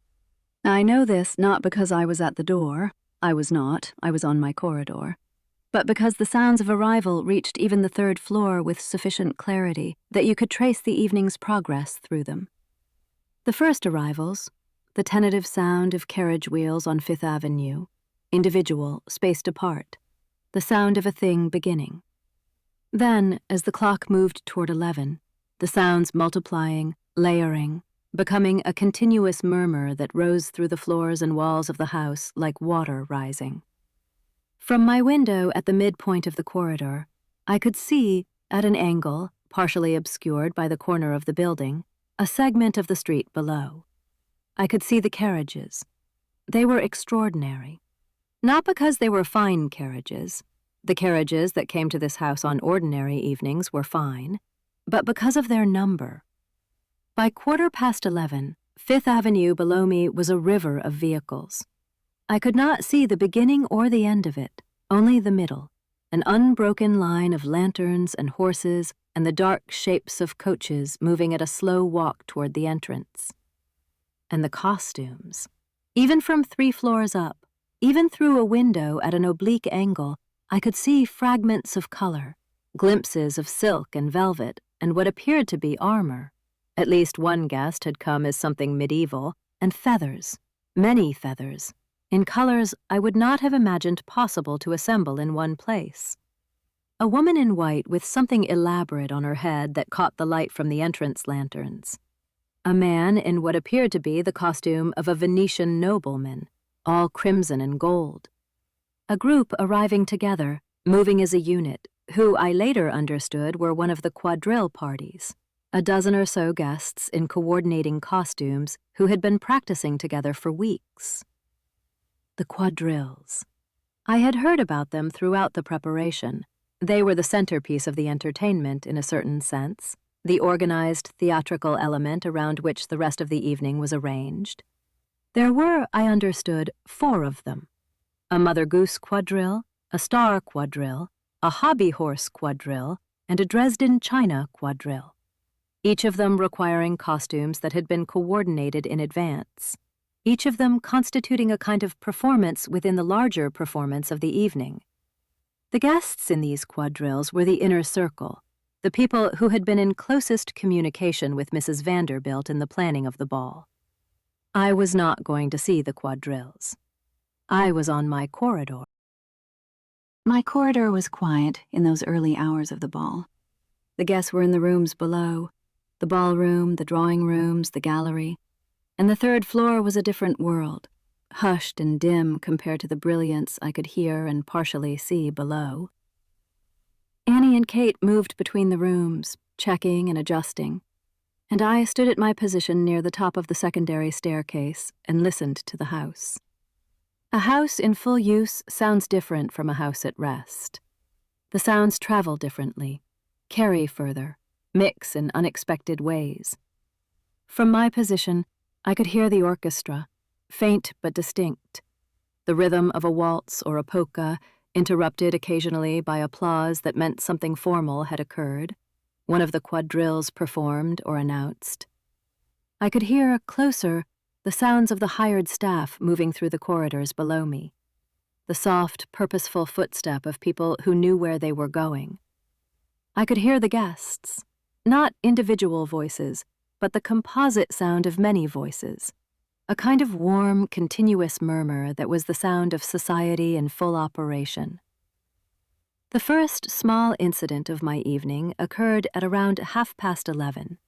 Speaker 1: I know this not because I was at the door. I was not. I was on my corridor. But because the sounds of arrival reached even the 3rd floor with sufficient clarity that you could trace the evening's progress through them. The first arrivals, the tentative sound of carriage wheels on 5th Avenue, individual, spaced apart, the sound of a thing beginning. Then, as the clock moved toward 11, the sounds multiplying, layering, becoming a continuous murmur that rose through the floors and walls of the house like water rising. From my window at the midpoint of the corridor, I could see, at an angle, partially obscured by the corner of the building, a segment of the street below. I could see the carriages. They were extraordinary. Not because they were fine carriages. The carriages that came to this house on ordinary evenings were fine, but because of their number. By 11:15, 5th Avenue below me was a river of vehicles. I could not see the beginning or the end of it, only the middle, an unbroken line of lanterns and horses and the dark shapes of coaches moving at a slow walk toward the entrance. And the costumes, even from 3 floors up, even through a window at an oblique angle, I could see fragments of color, glimpses of silk and velvet and what appeared to be armor. At least one guest had come as something medieval, and feathers, many feathers, in colors I would not have imagined possible to assemble in one place. A woman in white with something elaborate on her head that caught the light from the entrance lanterns. A man in what appeared to be the costume of a Venetian nobleman, all crimson and gold. A group arriving together, moving as a unit, who I later understood were one of the quadrille parties, a dozen or so guests in coordinating costumes who had been practicing together for weeks. The quadrilles. I had heard about them throughout the preparation. They were the centerpiece of the entertainment in a certain sense, the organized theatrical element around which the rest of the evening was arranged. There were, I understood, 4 of them: a Mother Goose quadrille, a Star quadrille, a Hobby Horse quadrille, and a Dresden China quadrille, each of them requiring costumes that had been coordinated in advance, each of them constituting a kind of performance within the larger performance of the evening. The guests in these quadrilles were the inner circle, the people who had been in closest communication with Mrs. Vanderbilt in the planning of the ball. I was not going to see the quadrilles. I was on my corridor. My corridor was quiet in those early hours of the ball. The guests were in the rooms below, the ballroom, the drawing rooms, the gallery, and the 3rd floor was a different world, hushed and dim compared to the brilliance I could hear and partially see below. Annie and Kate moved between the rooms, checking and adjusting, and I stood at my position near the top of the secondary staircase and listened to the house. A house in full use sounds different from a house at rest. The sounds travel differently, carry further, mix in unexpected ways. From my position, I could hear the orchestra, faint but distinct, the rhythm of a waltz or a polka, interrupted occasionally by applause that meant something formal had occurred, one of the quadrilles performed or announced. I could hear, closer, the sounds of the hired staff moving through the corridors below me, the soft, purposeful footstep of people who knew where they were going. I could hear the guests, not individual voices, but the composite sound of many voices, a kind of warm, continuous murmur that was the sound of society in full operation. The first small incident of my evening occurred at around 11:30.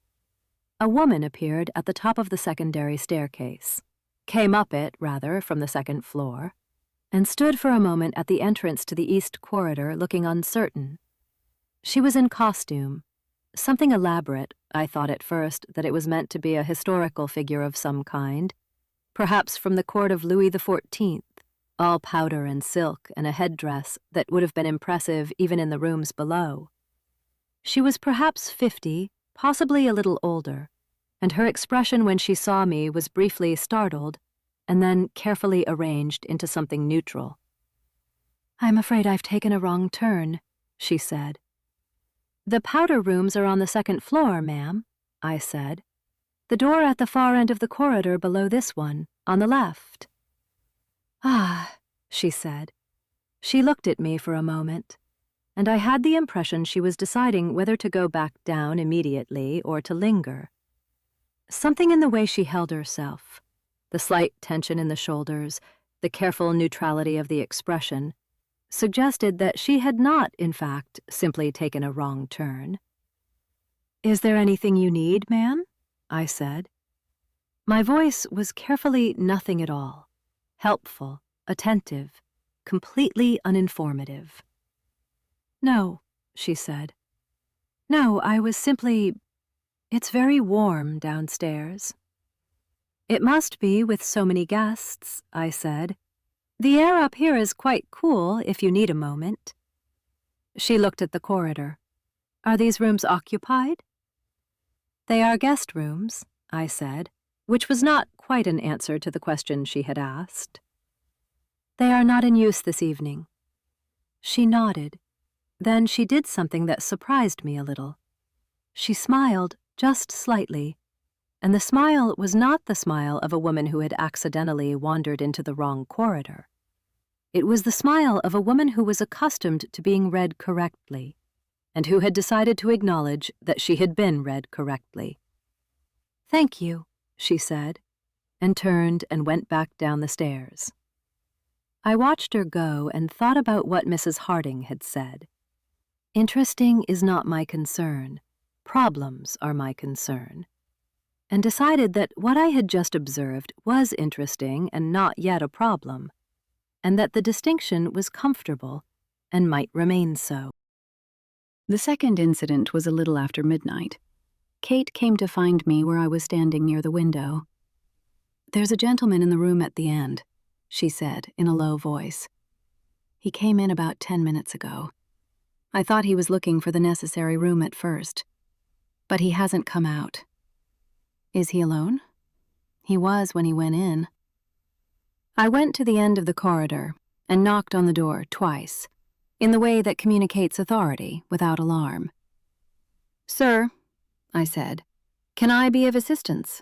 Speaker 1: A woman appeared at the top of the secondary staircase, came up it, rather, from the 2nd floor, and stood for a moment at the entrance to the east corridor looking uncertain. She was in costume, something elaborate. I thought at first that it was meant to be a historical figure of some kind, perhaps from the court of Louis XIV, all powder and silk and a headdress that would have been impressive even in the rooms below. She was perhaps 50, possibly a little older, and her expression when she saw me was briefly startled and then carefully arranged into something neutral. "I'm afraid I've taken a wrong turn," she said. "The powder rooms are on the 2nd floor, ma'am," I said. "The door at the far end of the corridor below this one, on the left." "Ah," she said. She looked at me for a moment, and I had the impression she was deciding whether to go back down immediately or to linger. Something in the way she held herself, the slight tension in the shoulders, the careful neutrality of the expression, suggested that she had not, in fact, simply taken a wrong turn. "Is there anything you need, ma'am?" I said. My voice was carefully nothing at all, helpful, attentive, completely uninformative. "No," she said. "No, I was simply... It's very warm downstairs." "It must be with so many guests," I said. "The air up here is quite cool if you need a moment." She looked at the corridor. "Are these rooms occupied?" "They are guest rooms," I said, which was not quite an answer to the question she had asked. "They are not in use this evening." She nodded. Then she did something that surprised me a little. She smiled just slightly, and the smile was not the smile of a woman who had accidentally wandered into the wrong corridor. It was the smile of a woman who was accustomed to being read correctly, and who had decided to acknowledge that she had been read correctly. "Thank you," she said, and turned and went back down the stairs. I watched her go and thought about what Mrs. Harding had said. Interesting is not my concern. Problems are my concern. And decided that what I had just observed was interesting and not yet a problem, and that the distinction was comfortable and might remain so. The second incident was a little after midnight. Kate came to find me where I was standing near the window. "There's a gentleman in the room at the end," she said in a low voice. "He came in about 10 minutes ago. I thought he was looking for the necessary room at first, but he hasn't come out." "Is he alone?" "He was when he went in." I went to the end of the corridor and knocked on the door twice, in the way that communicates authority without alarm. "Sir," I said, "can I be of assistance?"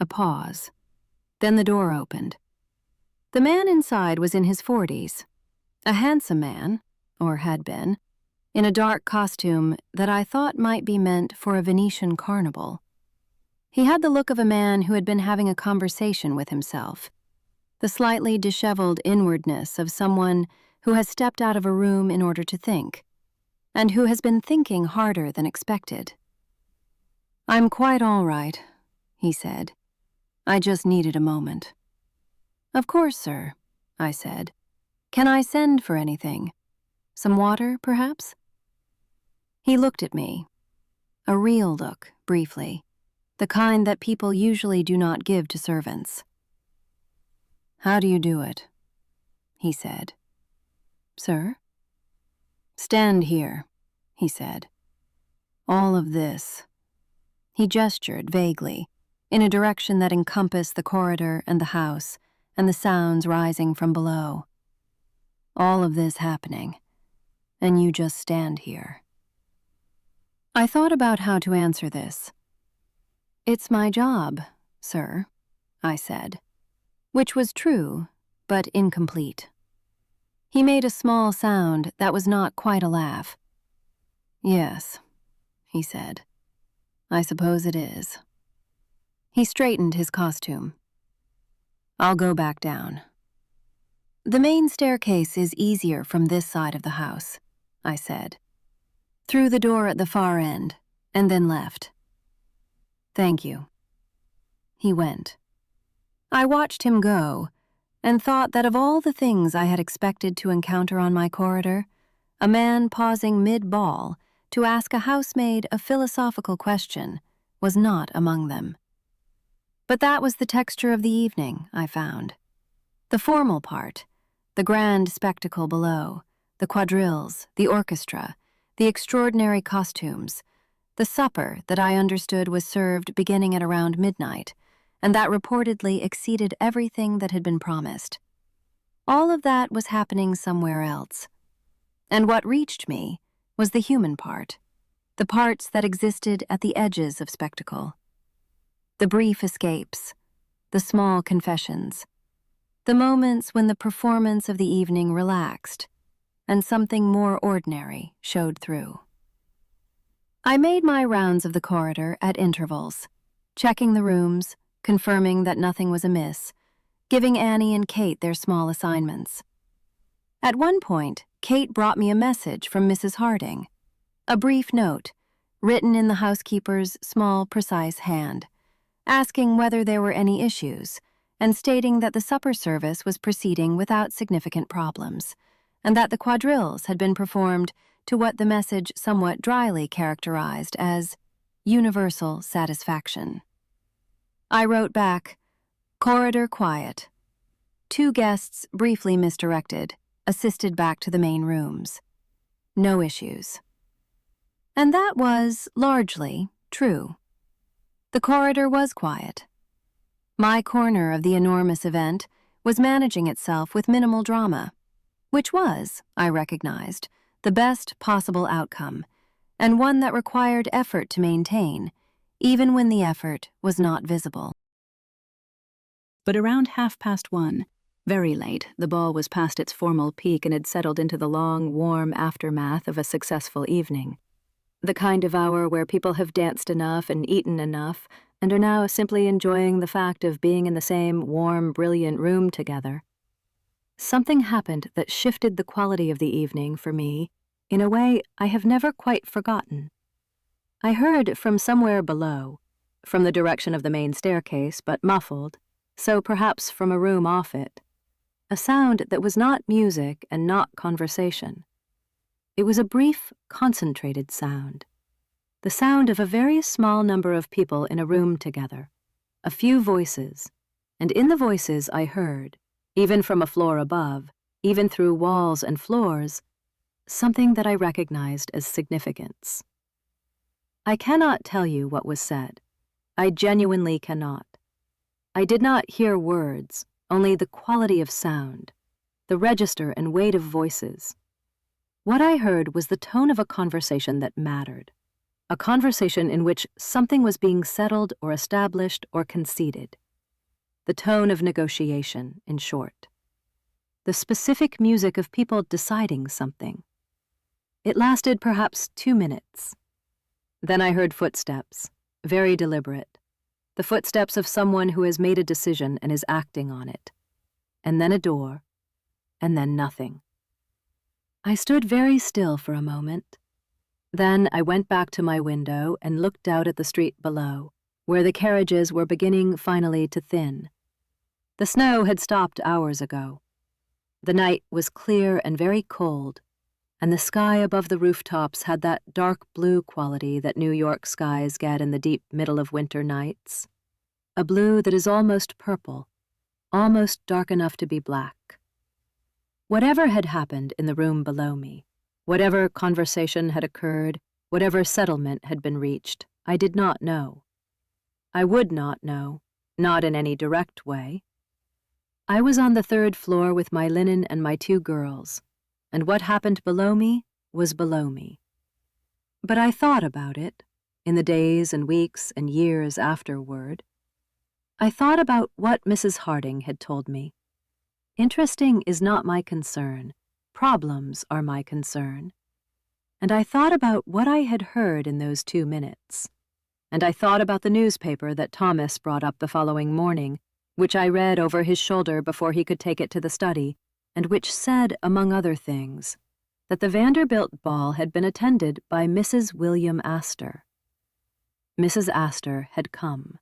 Speaker 1: A pause. Then the door opened. The man inside was in his 40s, a handsome man, or had been, in a dark costume that I thought might be meant for a Venetian carnival. He had the look of a man who had been having a conversation with himself, the slightly disheveled inwardness of someone who has stepped out of a room in order to think, and who has been thinking harder than expected. "I'm quite all right," he said. "I just needed a moment." "Of course, sir," I said. "Can I send for anything? Some water, perhaps?" He looked at me. A real look, briefly, the kind that people usually do not give to servants. "How do you do it?" he said. "Sir?" "Stand here," he said. "All of this." He gestured vaguely, in a direction that encompassed the corridor and the house, and the sounds rising from below. "All of this happening, and you just stand here." I thought about how to answer this. "It's my job, sir," I said, which was true, but incomplete. He made a small sound that was not quite a laugh. "Yes," he said. "I suppose it is." He straightened his costume. "I'll go back down." "The main staircase is easier from this side of the house," I said. "Through the door at the far end, and then left." "Thank you." He went. I watched him go, and thought that of all the things I had expected to encounter on my corridor, a man pausing mid-ball to ask a housemaid a philosophical question was not among them. But that was the texture of the evening, I found. The formal part, the grand spectacle below, the quadrilles, the orchestra, the extraordinary costumes, the supper that I understood was served beginning at around midnight, and that reportedly exceeded everything that had been promised. All of that was happening somewhere else. And what reached me was the human part, the parts that existed at the edges of spectacle. The brief escapes, the small confessions, the moments when the performance of the evening relaxed, and something more ordinary showed through. I made my rounds of the corridor at intervals, checking the rooms, confirming that nothing was amiss, giving Annie and Kate their small assignments. At one point, Kate brought me a message from Mrs. Harding, a brief note, written in the housekeeper's small, precise hand, asking whether there were any issues, and stating that the supper service was proceeding without significant problems, and that the quadrilles had been performed to what the message somewhat dryly characterized as universal satisfaction. I wrote back, "Corridor quiet." 2 guests briefly misdirected, assisted back to the main rooms. No issues. And that was, largely, true. The corridor was quiet. My corner of the enormous event was managing itself with minimal drama, which was, I recognized, the best possible outcome, and one that required effort to maintain, even when the effort was not visible. But around 1:30, very late, the ball was past its formal peak and had settled into the long, warm aftermath of a successful evening. The kind of hour where people have danced enough and eaten enough and are now simply enjoying the fact of being in the same warm, brilliant room together. something happened that shifted the quality of the evening for me in a way I have never quite forgotten. I heard from somewhere below, from the direction of the main staircase, but muffled, so perhaps from a room off it, a sound that was not music and not conversation. It was a brief, concentrated sound, the sound of a very small number of people in a room together, a few voices, and in the voices I heard, even from a floor above, even through walls and floors, something that I recognized as significance. I cannot tell you what was said. I genuinely cannot. I did not hear words, only the quality of sound, the register and weight of voices. What I heard was the tone of a conversation that mattered, a conversation in which something was being settled or established or conceded. The tone of negotiation, in short. The specific music of people deciding something. It lasted perhaps 2 minutes. Then I heard footsteps, very deliberate, the footsteps of someone who has made a decision and is acting on it. And then a door, and then nothing. I stood very still for a moment. Then I went back to my window and looked out at the street below, where the carriages were beginning finally to thin. The snow had stopped hours ago. The night was clear and very cold, and the sky above the rooftops had that dark blue quality that New York skies get in the deep middle of winter nights, a blue that is almost purple, almost dark enough to be black. Whatever had happened in the room below me, whatever conversation had occurred, whatever settlement had been reached, I did not know. I would not know, not in any direct way. I was on the 3rd floor with my linen and my 2 girls, and what happened below me was below me. But I thought about it, in the days and weeks and years afterward. I thought about what Mrs. Harding had told me. Interesting is not my concern. Problems are my concern. And I thought about what I had heard in those 2 minutes. And I thought about the newspaper that Thomas brought up the following morning, which I read over his shoulder before he could take it to the study, and which said, among other things, that the Vanderbilt ball had been attended by Mrs. William Astor. Mrs. Astor had come.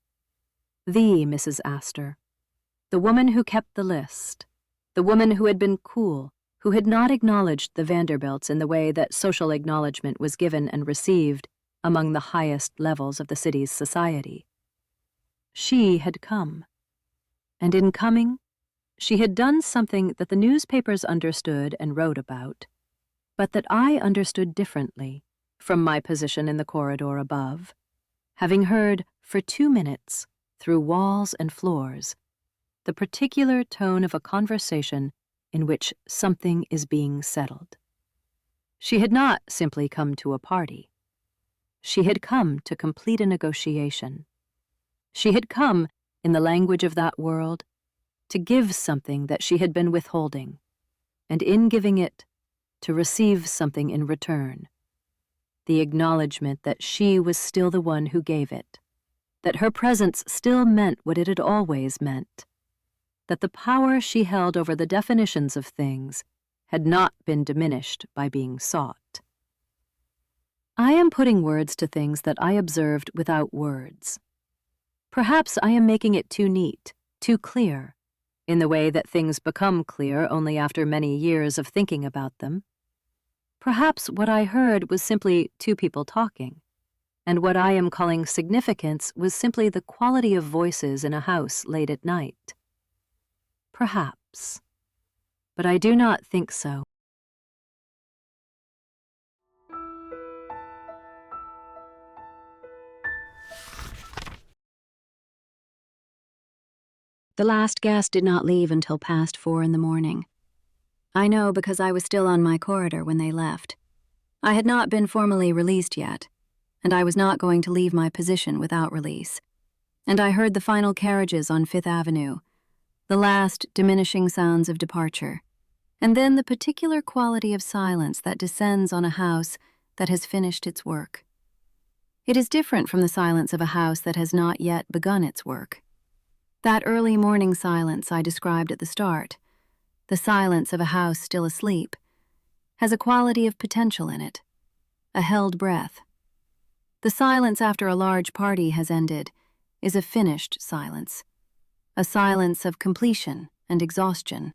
Speaker 1: The Mrs. Astor. The woman who kept the list. The woman who had been cool, who had not acknowledged the Vanderbilts in the way that social acknowledgement was given and received among the highest levels of the city's society. She had come. And in coming, she had done something that the newspapers understood and wrote about, but that I understood differently from my position in the corridor above, having heard for 2 minutes, through walls and floors, the particular tone of a conversation in which something is being settled. She had not simply come to a party. She had come to complete a negotiation. She had come, in the language of that world, to give something that she had been withholding, and in giving it, to receive something in return. The acknowledgement that she was still the one who gave it, that her presence still meant what it had always meant, that the power she held over the definitions of things had not been diminished by being sought. I am putting words to things that I observed without words. Perhaps I am making it too neat, too clear, in the way that things become clear only after many years of thinking about them. Perhaps what I heard was simply 2 people talking, and what I am calling significance was simply the quality of voices in a house late at night. Perhaps. But I do not think so. The last guest did not leave until past 4 in the morning. I know because I was still on my corridor when they left. I had not been formally released yet, and I was not going to leave my position without release. And I heard the final carriages on 5th Avenue, the last diminishing sounds of departure, and then the particular quality of silence that descends on a house that has finished its work. It is different from the silence of a house that has not yet begun its work. That early morning silence I described at the start, the silence of a house still asleep, has a quality of potential in it, a held breath. The silence after a large party has ended is a finished silence, a silence of completion and exhaustion,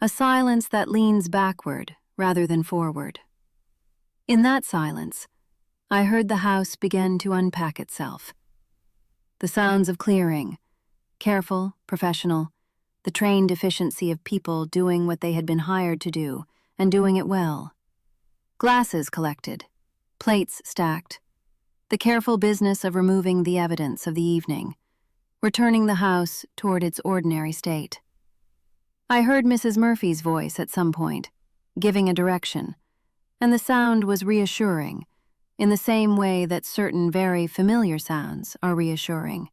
Speaker 1: a silence that leans backward rather than forward. In that silence, I heard the house begin to unpack itself. The sounds of clearing, careful, professional, the trained efficiency of people doing what they had been hired to do, and doing it well. Glasses collected, plates stacked, the careful business of removing the evidence of the evening, returning the house toward its ordinary state. I heard Mrs. Murphy's voice at some point, giving a direction, and the sound was reassuring, in the same way that certain very familiar sounds are reassuring.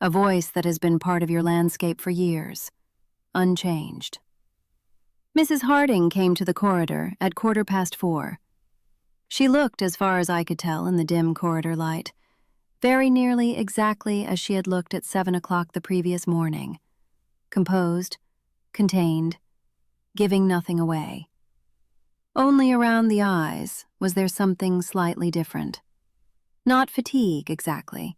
Speaker 1: A voice that has been part of your landscape for years, unchanged. Mrs. Harding came to the corridor at 4:15. She looked, as far as I could tell in the dim corridor light, very nearly exactly as she had looked at 7 o'clock the previous morning, composed, contained, giving nothing away. Only around the eyes was there something slightly different. Not fatigue, exactly,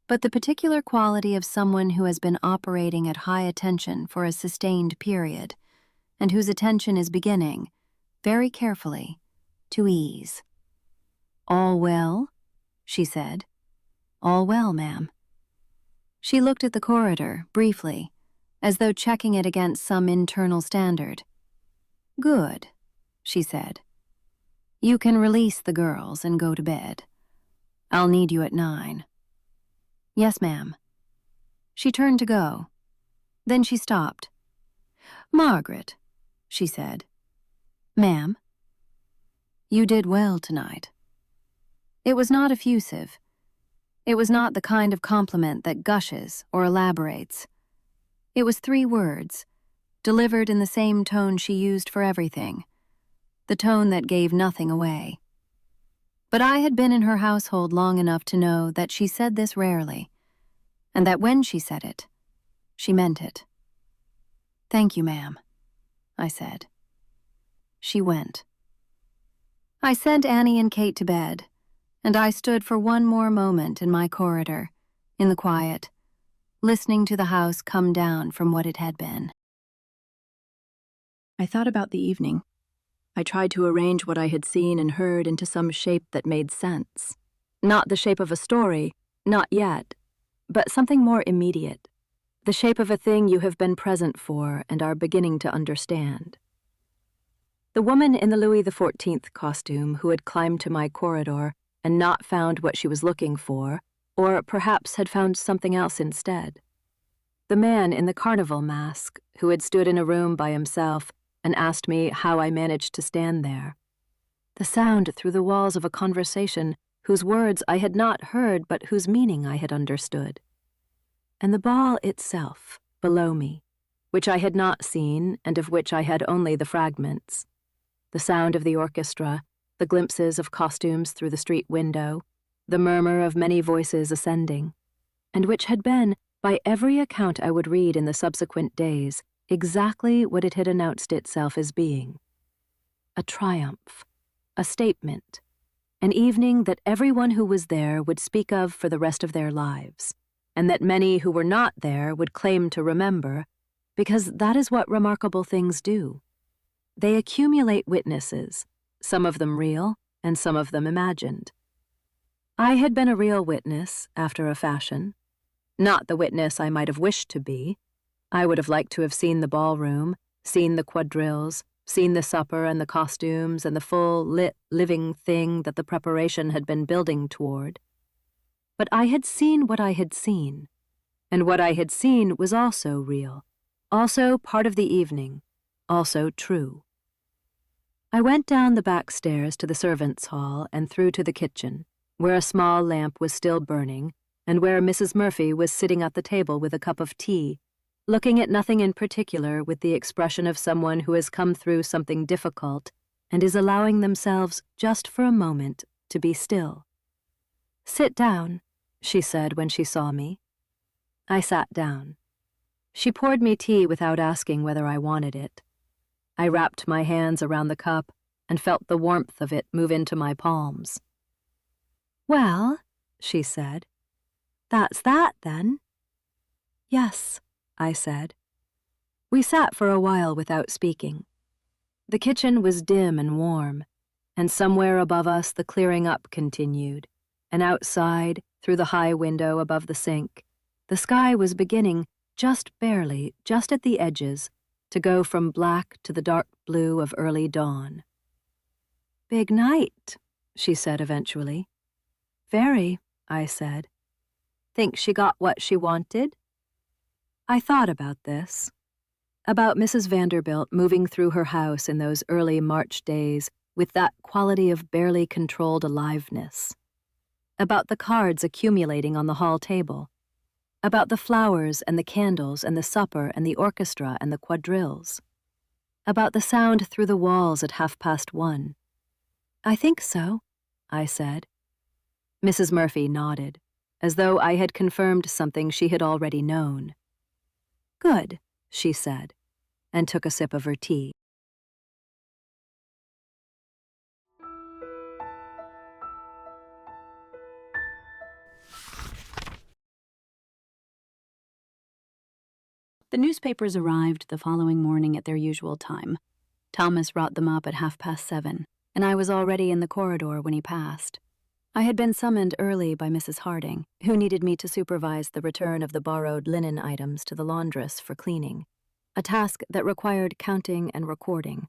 Speaker 1: but the particular quality of someone who has been operating at high attention for a sustained period, and whose attention is beginning, very carefully, to ease. "All well?" she said. "All well, ma'am." She looked at the corridor, briefly, as though checking it against some internal standard. "Good," she said. "You can release the girls and go to bed. I'll need you at 9. "Yes, ma'am." She turned to go. Then she stopped. "Margaret," she said. "Ma'am." "You did well tonight." It was not effusive. It was not the kind of compliment that gushes or elaborates. It was 3 words, delivered in the same tone she used for everything, the tone that gave nothing away. But I had been in her household long enough to know that she said this rarely, and that when she said it, she meant it. "Thank you, ma'am," I said. She went. I sent Annie and Kate to bed, and I stood for one more moment in my corridor, in the quiet, listening to the house come down from what it had been. I thought about the evening. I tried to arrange what I had seen and heard into some shape that made sense. Not the shape of a story, not yet, but something more immediate. The shape of a thing you have been present for and are beginning to understand. The woman in the Louis XIV costume who had climbed to my corridor and not found what she was looking for, or perhaps had found something else instead. The man in the carnival mask who had stood in a room by himself and asked me how I managed to stand there. The sound through the walls of a conversation whose words I had not heard but whose meaning I had understood. And the ball itself, below me, which I had not seen and of which I had only the fragments. The sound of the orchestra, the glimpses of costumes through the street window, the murmur of many voices ascending, and which had been, by every account I would read in the subsequent days, exactly what it had announced itself as being. A triumph, a statement, an evening that everyone who was there would speak of for the rest of their lives, and that many who were not there would claim to remember, because that is what remarkable things do. They accumulate witnesses, some of them real and some of them imagined. I had been a real witness, after a fashion. Not the witness I might have wished to be. I would have liked to have seen the ballroom, seen the quadrilles, seen the supper and the costumes and the full, lit, living thing that the preparation had been building toward. But I had seen what I had seen, and what I had seen was also real, also part of the evening, also true. I went down the back stairs to the servants' hall and through to the kitchen, where a small lamp was still burning, and where Mrs. Murphy was sitting at the table with a cup of tea, looking at nothing in particular with the expression of someone who has come through something difficult and is allowing themselves, just for a moment, to be still. "Sit down," she said when she saw me. I sat down. She poured me tea without asking whether I wanted it. I wrapped my hands around the cup and felt the warmth of it move into my palms. "Well," she said, "that's that, then." "Yes," I said. We sat for a while without speaking. The kitchen was dim and warm, and somewhere above us the clearing up continued, and outside, through the high window above the sink, the sky was beginning, just barely, just at the edges, to go from black to the dark blue of early dawn. "Big night," she said eventually. "Very," I said. "Think she got what she wanted?" I thought about this. About Mrs. Vanderbilt moving through her house in those early March days with that quality of barely controlled aliveness. About the cards accumulating on the hall table. About the flowers and the candles and the supper and the orchestra and the quadrilles. About the sound through the walls at 1:30. "I think so," I said. Mrs. Murphy nodded, as though I had confirmed something she had already known. "Good," she said, and took a sip of her tea. The newspapers arrived the following morning at their usual time. Thomas brought them up at 7:30, and I was already in the corridor when he passed. I had been summoned early by Mrs. Harding, who needed me to supervise the return of the borrowed linen items to the laundress for cleaning, a task that required counting and recording,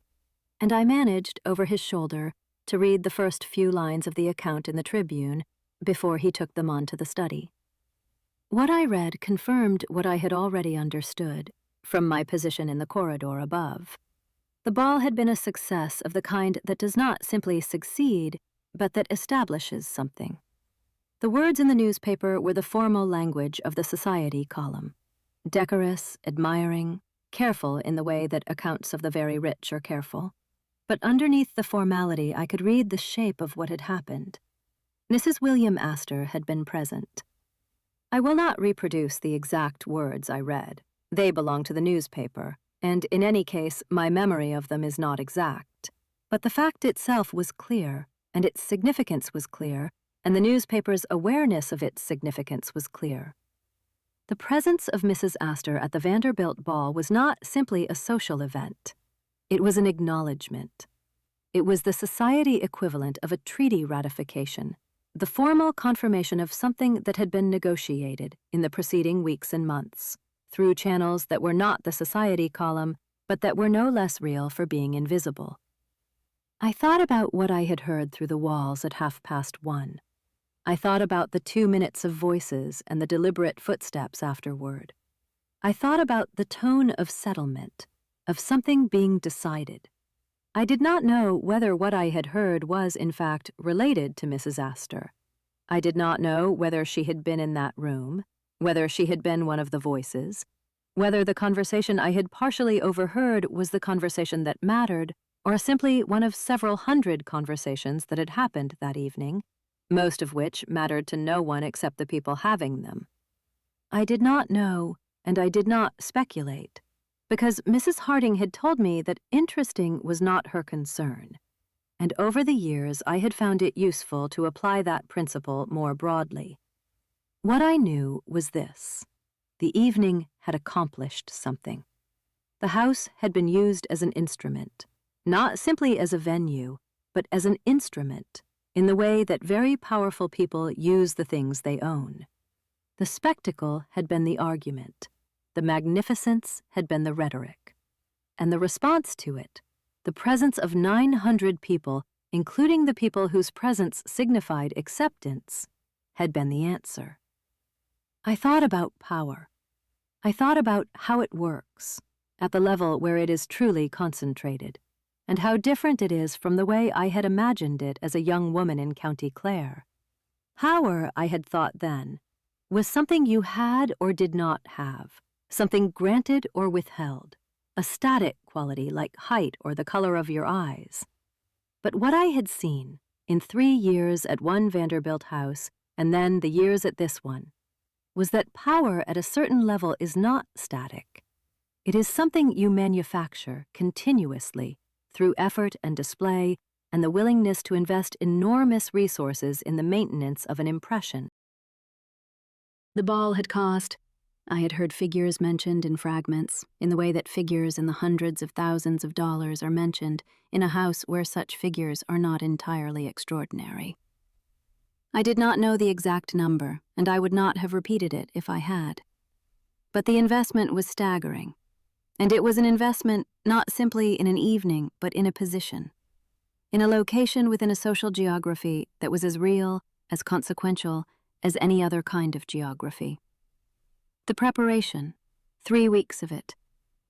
Speaker 1: and I managed, over his shoulder, to read the first few lines of the account in the Tribune before he took them on to the study. What I read confirmed what I had already understood from my position in the corridor above. The ball had been a success of the kind that does not simply succeed, but that establishes something. The words in the newspaper were the formal language of the society column, decorous, admiring, careful in the way that accounts of the very rich are careful. But underneath the formality I could read the shape of what had happened. Mrs. William Astor had been present. I will not reproduce the exact words I read. They belong to the newspaper, and in any case, my memory of them is not exact. But the fact itself was clear, and its significance was clear, and the newspaper's awareness of its significance was clear. The presence of Mrs. Astor at the Vanderbilt Ball was not simply a social event. It was an acknowledgement. It was the society equivalent of a treaty ratification, the formal confirmation of something that had been negotiated in the preceding weeks and months, through channels that were not the society column, but that were no less real for being invisible. I thought about what I had heard through the walls at 1:30. I thought about the 2 minutes of voices and the deliberate footsteps afterward. I thought about the tone of settlement, of something being decided. I did not know whether what I had heard was, in fact, related to Mrs. Astor. I did not know whether she had been in that room, whether she had been one of the voices, whether the conversation I had partially overheard was the conversation that mattered, or simply one of several hundred conversations that had happened that evening, most of which mattered to no one except the people having them. I did not know, and I did not speculate, because Mrs. Harding had told me that interesting was not her concern, and over the years I had found it useful to apply that principle more broadly. What I knew was this: the evening had accomplished something. The house had been used as an instrument, not simply as a venue, but as an instrument, in the way that very powerful people use the things they own. The spectacle had been the argument. The magnificence had been the rhetoric. And the response to it, the presence of 900 people, including the people whose presence signified acceptance, had been the answer. I thought about power. I thought about how it works, at the level where it is truly concentrated, and how different it is from the way I had imagined it as a young woman in County Clare. Power, I had thought then, was something you had or did not have, something granted or withheld, a static quality like height or the color of your eyes. But what I had seen, in 3 years at one Vanderbilt house and then the years at this one, was that power at a certain level is not static. It is something you manufacture continuously through effort and display and the willingness to invest enormous resources in the maintenance of an impression. The ball had cost. I had heard figures mentioned in fragments, in the way that figures in the hundreds of thousands of dollars are mentioned in a house where such figures are not entirely extraordinary. I did not know the exact number, and I would not have repeated it if I had. But the investment was staggering, and it was an investment not simply in an evening, but in a position, in a location within a social geography that was as real, as consequential, as any other kind of geography. The preparation, 3 weeks of it,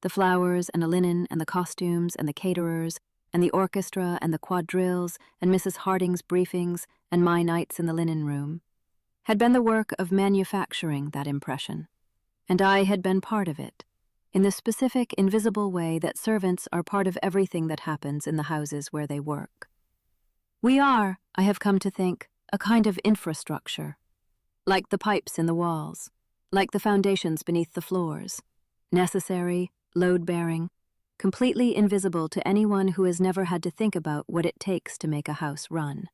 Speaker 1: the flowers and the linen and the costumes and the caterers and the orchestra and the quadrilles and Mrs. Harding's briefings and my nights in the linen room, had been the work of manufacturing that impression, and I had been part of it, in the specific, invisible way that servants are part of everything that happens in the houses where they work. We are, I have come to think, a kind of infrastructure, like the pipes in the walls, like the foundations beneath the floors, necessary, load-bearing, completely invisible to anyone who has never had to think about what it takes to make a house run.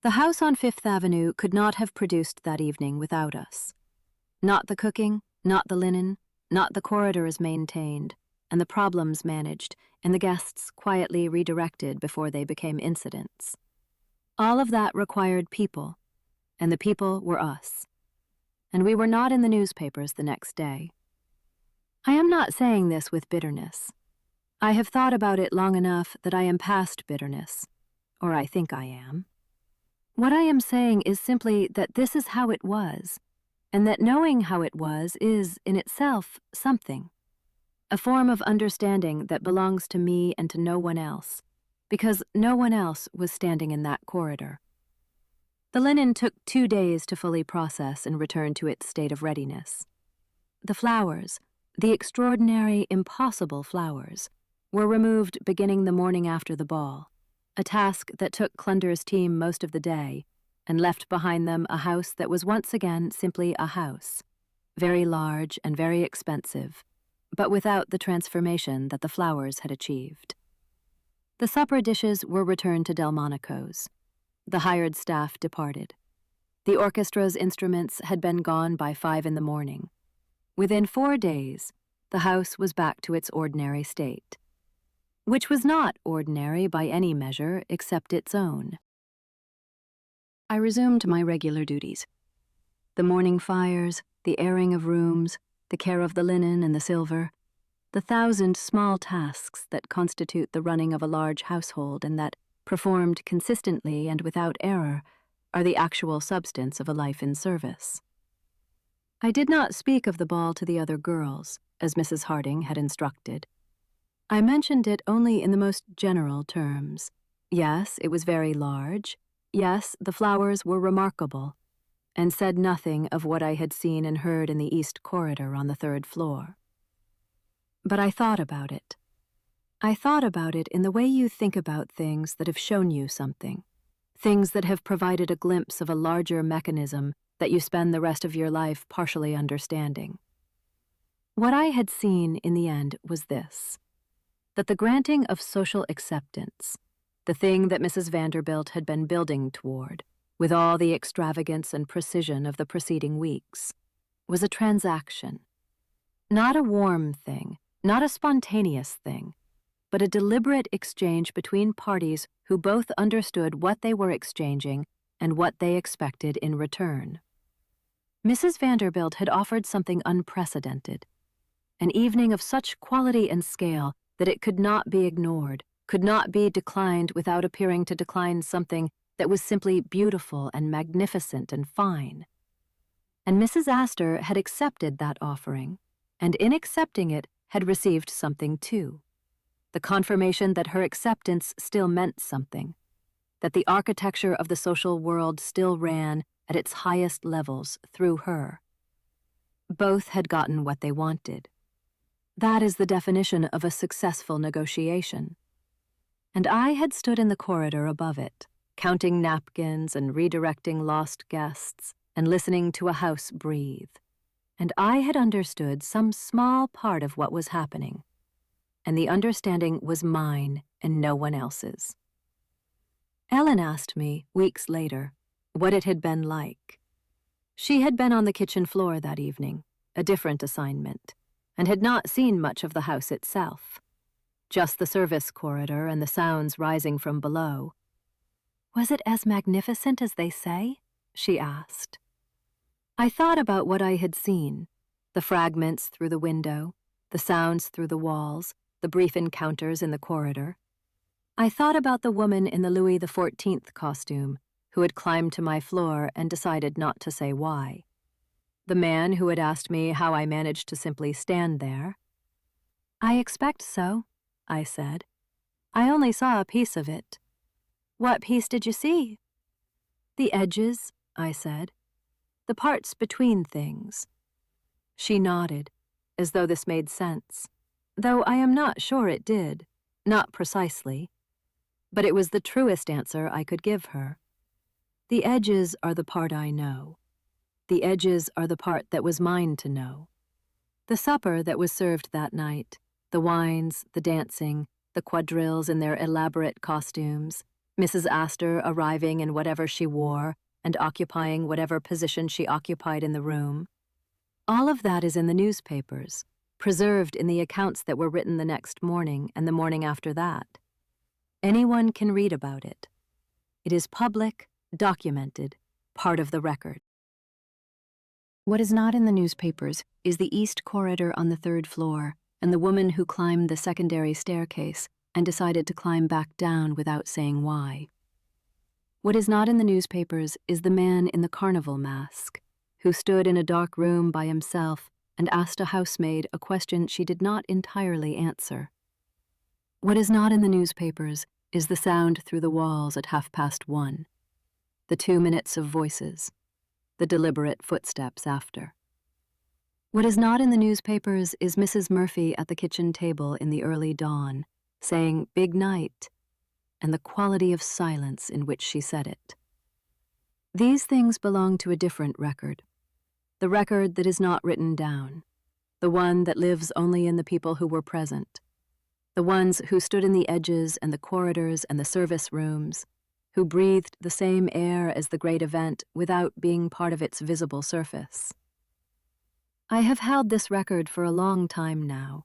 Speaker 1: The house on Fifth Avenue could not have produced that evening without us. Not the cooking, not the linen, not the corridors maintained, and the problems managed, and the guests quietly redirected before they became incidents. All of that required people, and the people were us. And we were not in the newspapers the next day. I am not saying this with bitterness. I have thought about it long enough that I am past bitterness, or I think I am. What I am saying is simply that this is how it was, and that knowing how it was is, in itself, something, a form of understanding that belongs to me and to no one else, because no one else was standing in that corridor. The linen took 2 days to fully process and return to its state of readiness. The flowers, the extraordinary, impossible flowers, were removed beginning the morning after the ball, a task that took Clunder's team most of the day and left behind them a house that was once again simply a house, very large and very expensive, but without the transformation that the flowers had achieved. The supper dishes were returned to Delmonico's. The hired staff departed. The orchestra's instruments had been gone by 5 in the morning. Within 4 days, the house was back to its ordinary state, which was not ordinary by any measure except its own. I resumed my regular duties. The morning fires, the airing of rooms, the care of the linen and the silver, the 1,000 small tasks that constitute the running of a large household and that, performed consistently and without error, are the actual substance of a life in service. I did not speak of the ball to the other girls, as Mrs. Harding had instructed. I mentioned it only in the most general terms. Yes, it was very large. Yes, the flowers were remarkable, and said nothing of what I had seen and heard in the east corridor on the 3rd floor. But I thought about it. I thought about it in the way you think about things that have shown you something, things that have provided a glimpse of a larger mechanism that you spend the rest of your life partially understanding. What I had seen in the end was this, that the granting of social acceptance, the thing that Mrs. Vanderbilt had been building toward, with all the extravagance and precision of the preceding weeks, was a transaction. Not a warm thing, not a spontaneous thing, but a deliberate exchange between parties who both understood what they were exchanging and what they expected in return. Mrs. Vanderbilt had offered something unprecedented, an evening of such quality and scale that it could not be ignored, could not be declined without appearing to decline something that was simply beautiful and magnificent and fine. And Mrs. Astor had accepted that offering, and in accepting it had received something too. The confirmation that her acceptance still meant something, that the architecture of the social world still ran at its highest levels through her. Both had gotten what they wanted. That is the definition of a successful negotiation. And I had stood in the corridor above it, counting napkins and redirecting lost guests, and listening to a house breathe, and I had understood some small part of what was happening, and the understanding was mine and no one else's. Ellen asked me, weeks later, what it had been like. She had been on the kitchen floor that evening, a different assignment, and had not seen much of the house itself, just the service corridor and the sounds rising from below. "Was it as magnificent as they say?" she asked. I thought about what I had seen, the fragments through the window, the sounds through the walls, the brief encounters in the corridor. I thought about the woman in the Louis XIV costume who had climbed to my floor and decided not to say why. The man who had asked me how I managed to simply stand there. "I expect so," I said. "I only saw a piece of it." "What piece did you see?" "The edges," I said. "The parts between things." She nodded, as though this made sense, though I am not sure it did, not precisely. But it was the truest answer I could give her. The edges are the part I know. The edges are the part that was mine to know. The supper that was served that night, the wines, the dancing, the quadrilles in their elaborate costumes, Mrs. Astor arriving in whatever she wore and occupying whatever position she occupied in the room. All of that is in the newspapers, preserved in the accounts that were written the next morning and the morning after that. Anyone can read about it. It is public, documented, part of the record. What is not in the newspapers is the east corridor on the third floor and the woman who climbed the secondary staircase and decided to climb back down without saying why. What is not in the newspapers is the man in the carnival mask who stood in a dark room by himself and asked a housemaid a question she did not entirely answer. What is not in the newspapers is the sound through the walls at 1:30, the 2 minutes of voices, the deliberate footsteps after. What is not in the newspapers is Mrs. Murphy at the kitchen table in the early dawn, saying "big night," and the quality of silence in which she said it. These things belong to a different record, the record that is not written down, the one that lives only in the people who were present, the ones who stood in the edges and the corridors and the service rooms, who breathed the same air as the great event without being part of its visible surface. I have held this record for a long time now.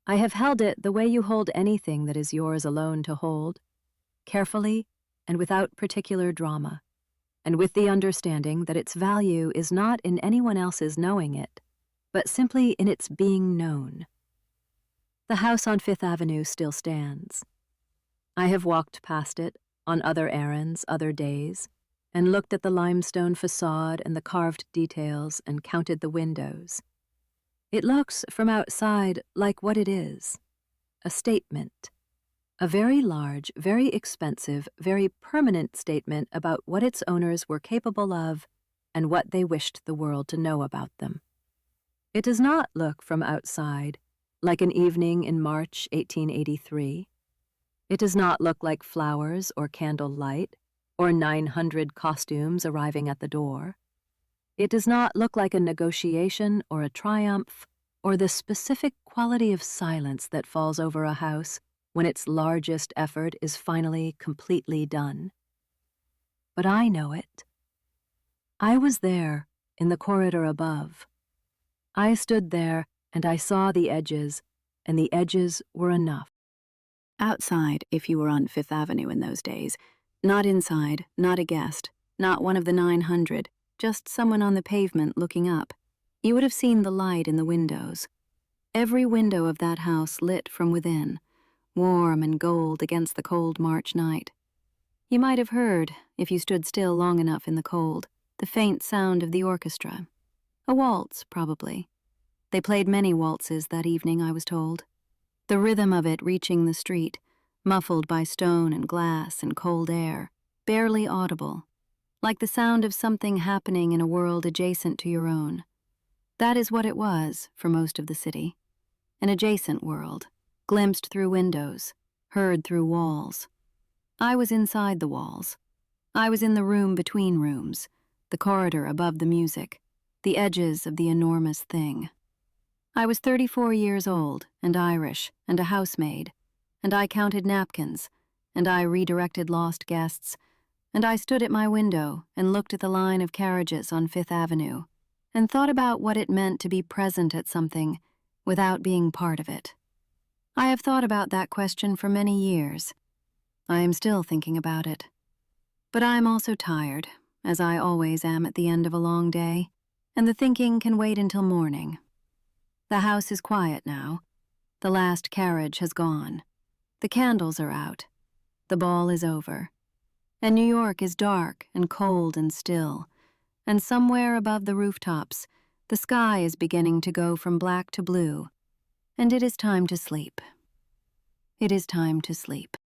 Speaker 1: I have held it the way you hold anything that is yours alone to hold, carefully and without particular drama, and with the understanding that its value is not in anyone else's knowing it, but simply in its being known. The house on Fifth Avenue still stands. I have walked past it on other errands, other days, and looked at the limestone facade and the carved details and counted the windows. It looks from outside like what it is, a statement, a very large, very expensive, very permanent statement about what its owners were capable of and what they wished the world to know about them. It does not look from outside like an evening in March 1883. It does not look like flowers or candlelight or 900 costumes arriving at the door. It does not look like a negotiation or a triumph or the specific quality of silence that falls over a house when its largest effort is finally completely done. But I know it. I was there in the corridor above. I stood there and I saw the edges, and the edges were enough. Outside, if you were on Fifth Avenue in those days, not inside, not a guest, not one of the 900, just someone on the pavement looking up, you would have seen the light in the windows. Every window of that house lit from within, warm and gold against the cold March night. You might have heard, if you stood still long enough in the cold, the faint sound of the orchestra. A waltz, probably. They played many waltzes that evening, I was told. The rhythm of it reaching the street, muffled by stone and glass and cold air, barely audible, like the sound of something happening in a world adjacent to your own. That is what it was for most of the city. An adjacent world, glimpsed through windows, heard through walls. I was inside the walls. I was in the room between rooms, the corridor above the music, the edges of the enormous thing. I was 34 years old and Irish and a housemaid, and I counted napkins, and I redirected lost guests, and I stood at my window and looked at the line of carriages on Fifth Avenue and thought about what it meant to be present at something without being part of it. I have thought about that question for many years. I am still thinking about it. But I am also tired, as I always am at the end of a long day, and the thinking can wait until morning. The house is quiet now. The last carriage has gone. The candles are out. The ball is over. And New York is dark and cold and still, and somewhere above the rooftops, the sky is beginning to go from black to blue, and it is time to sleep. It is time to sleep.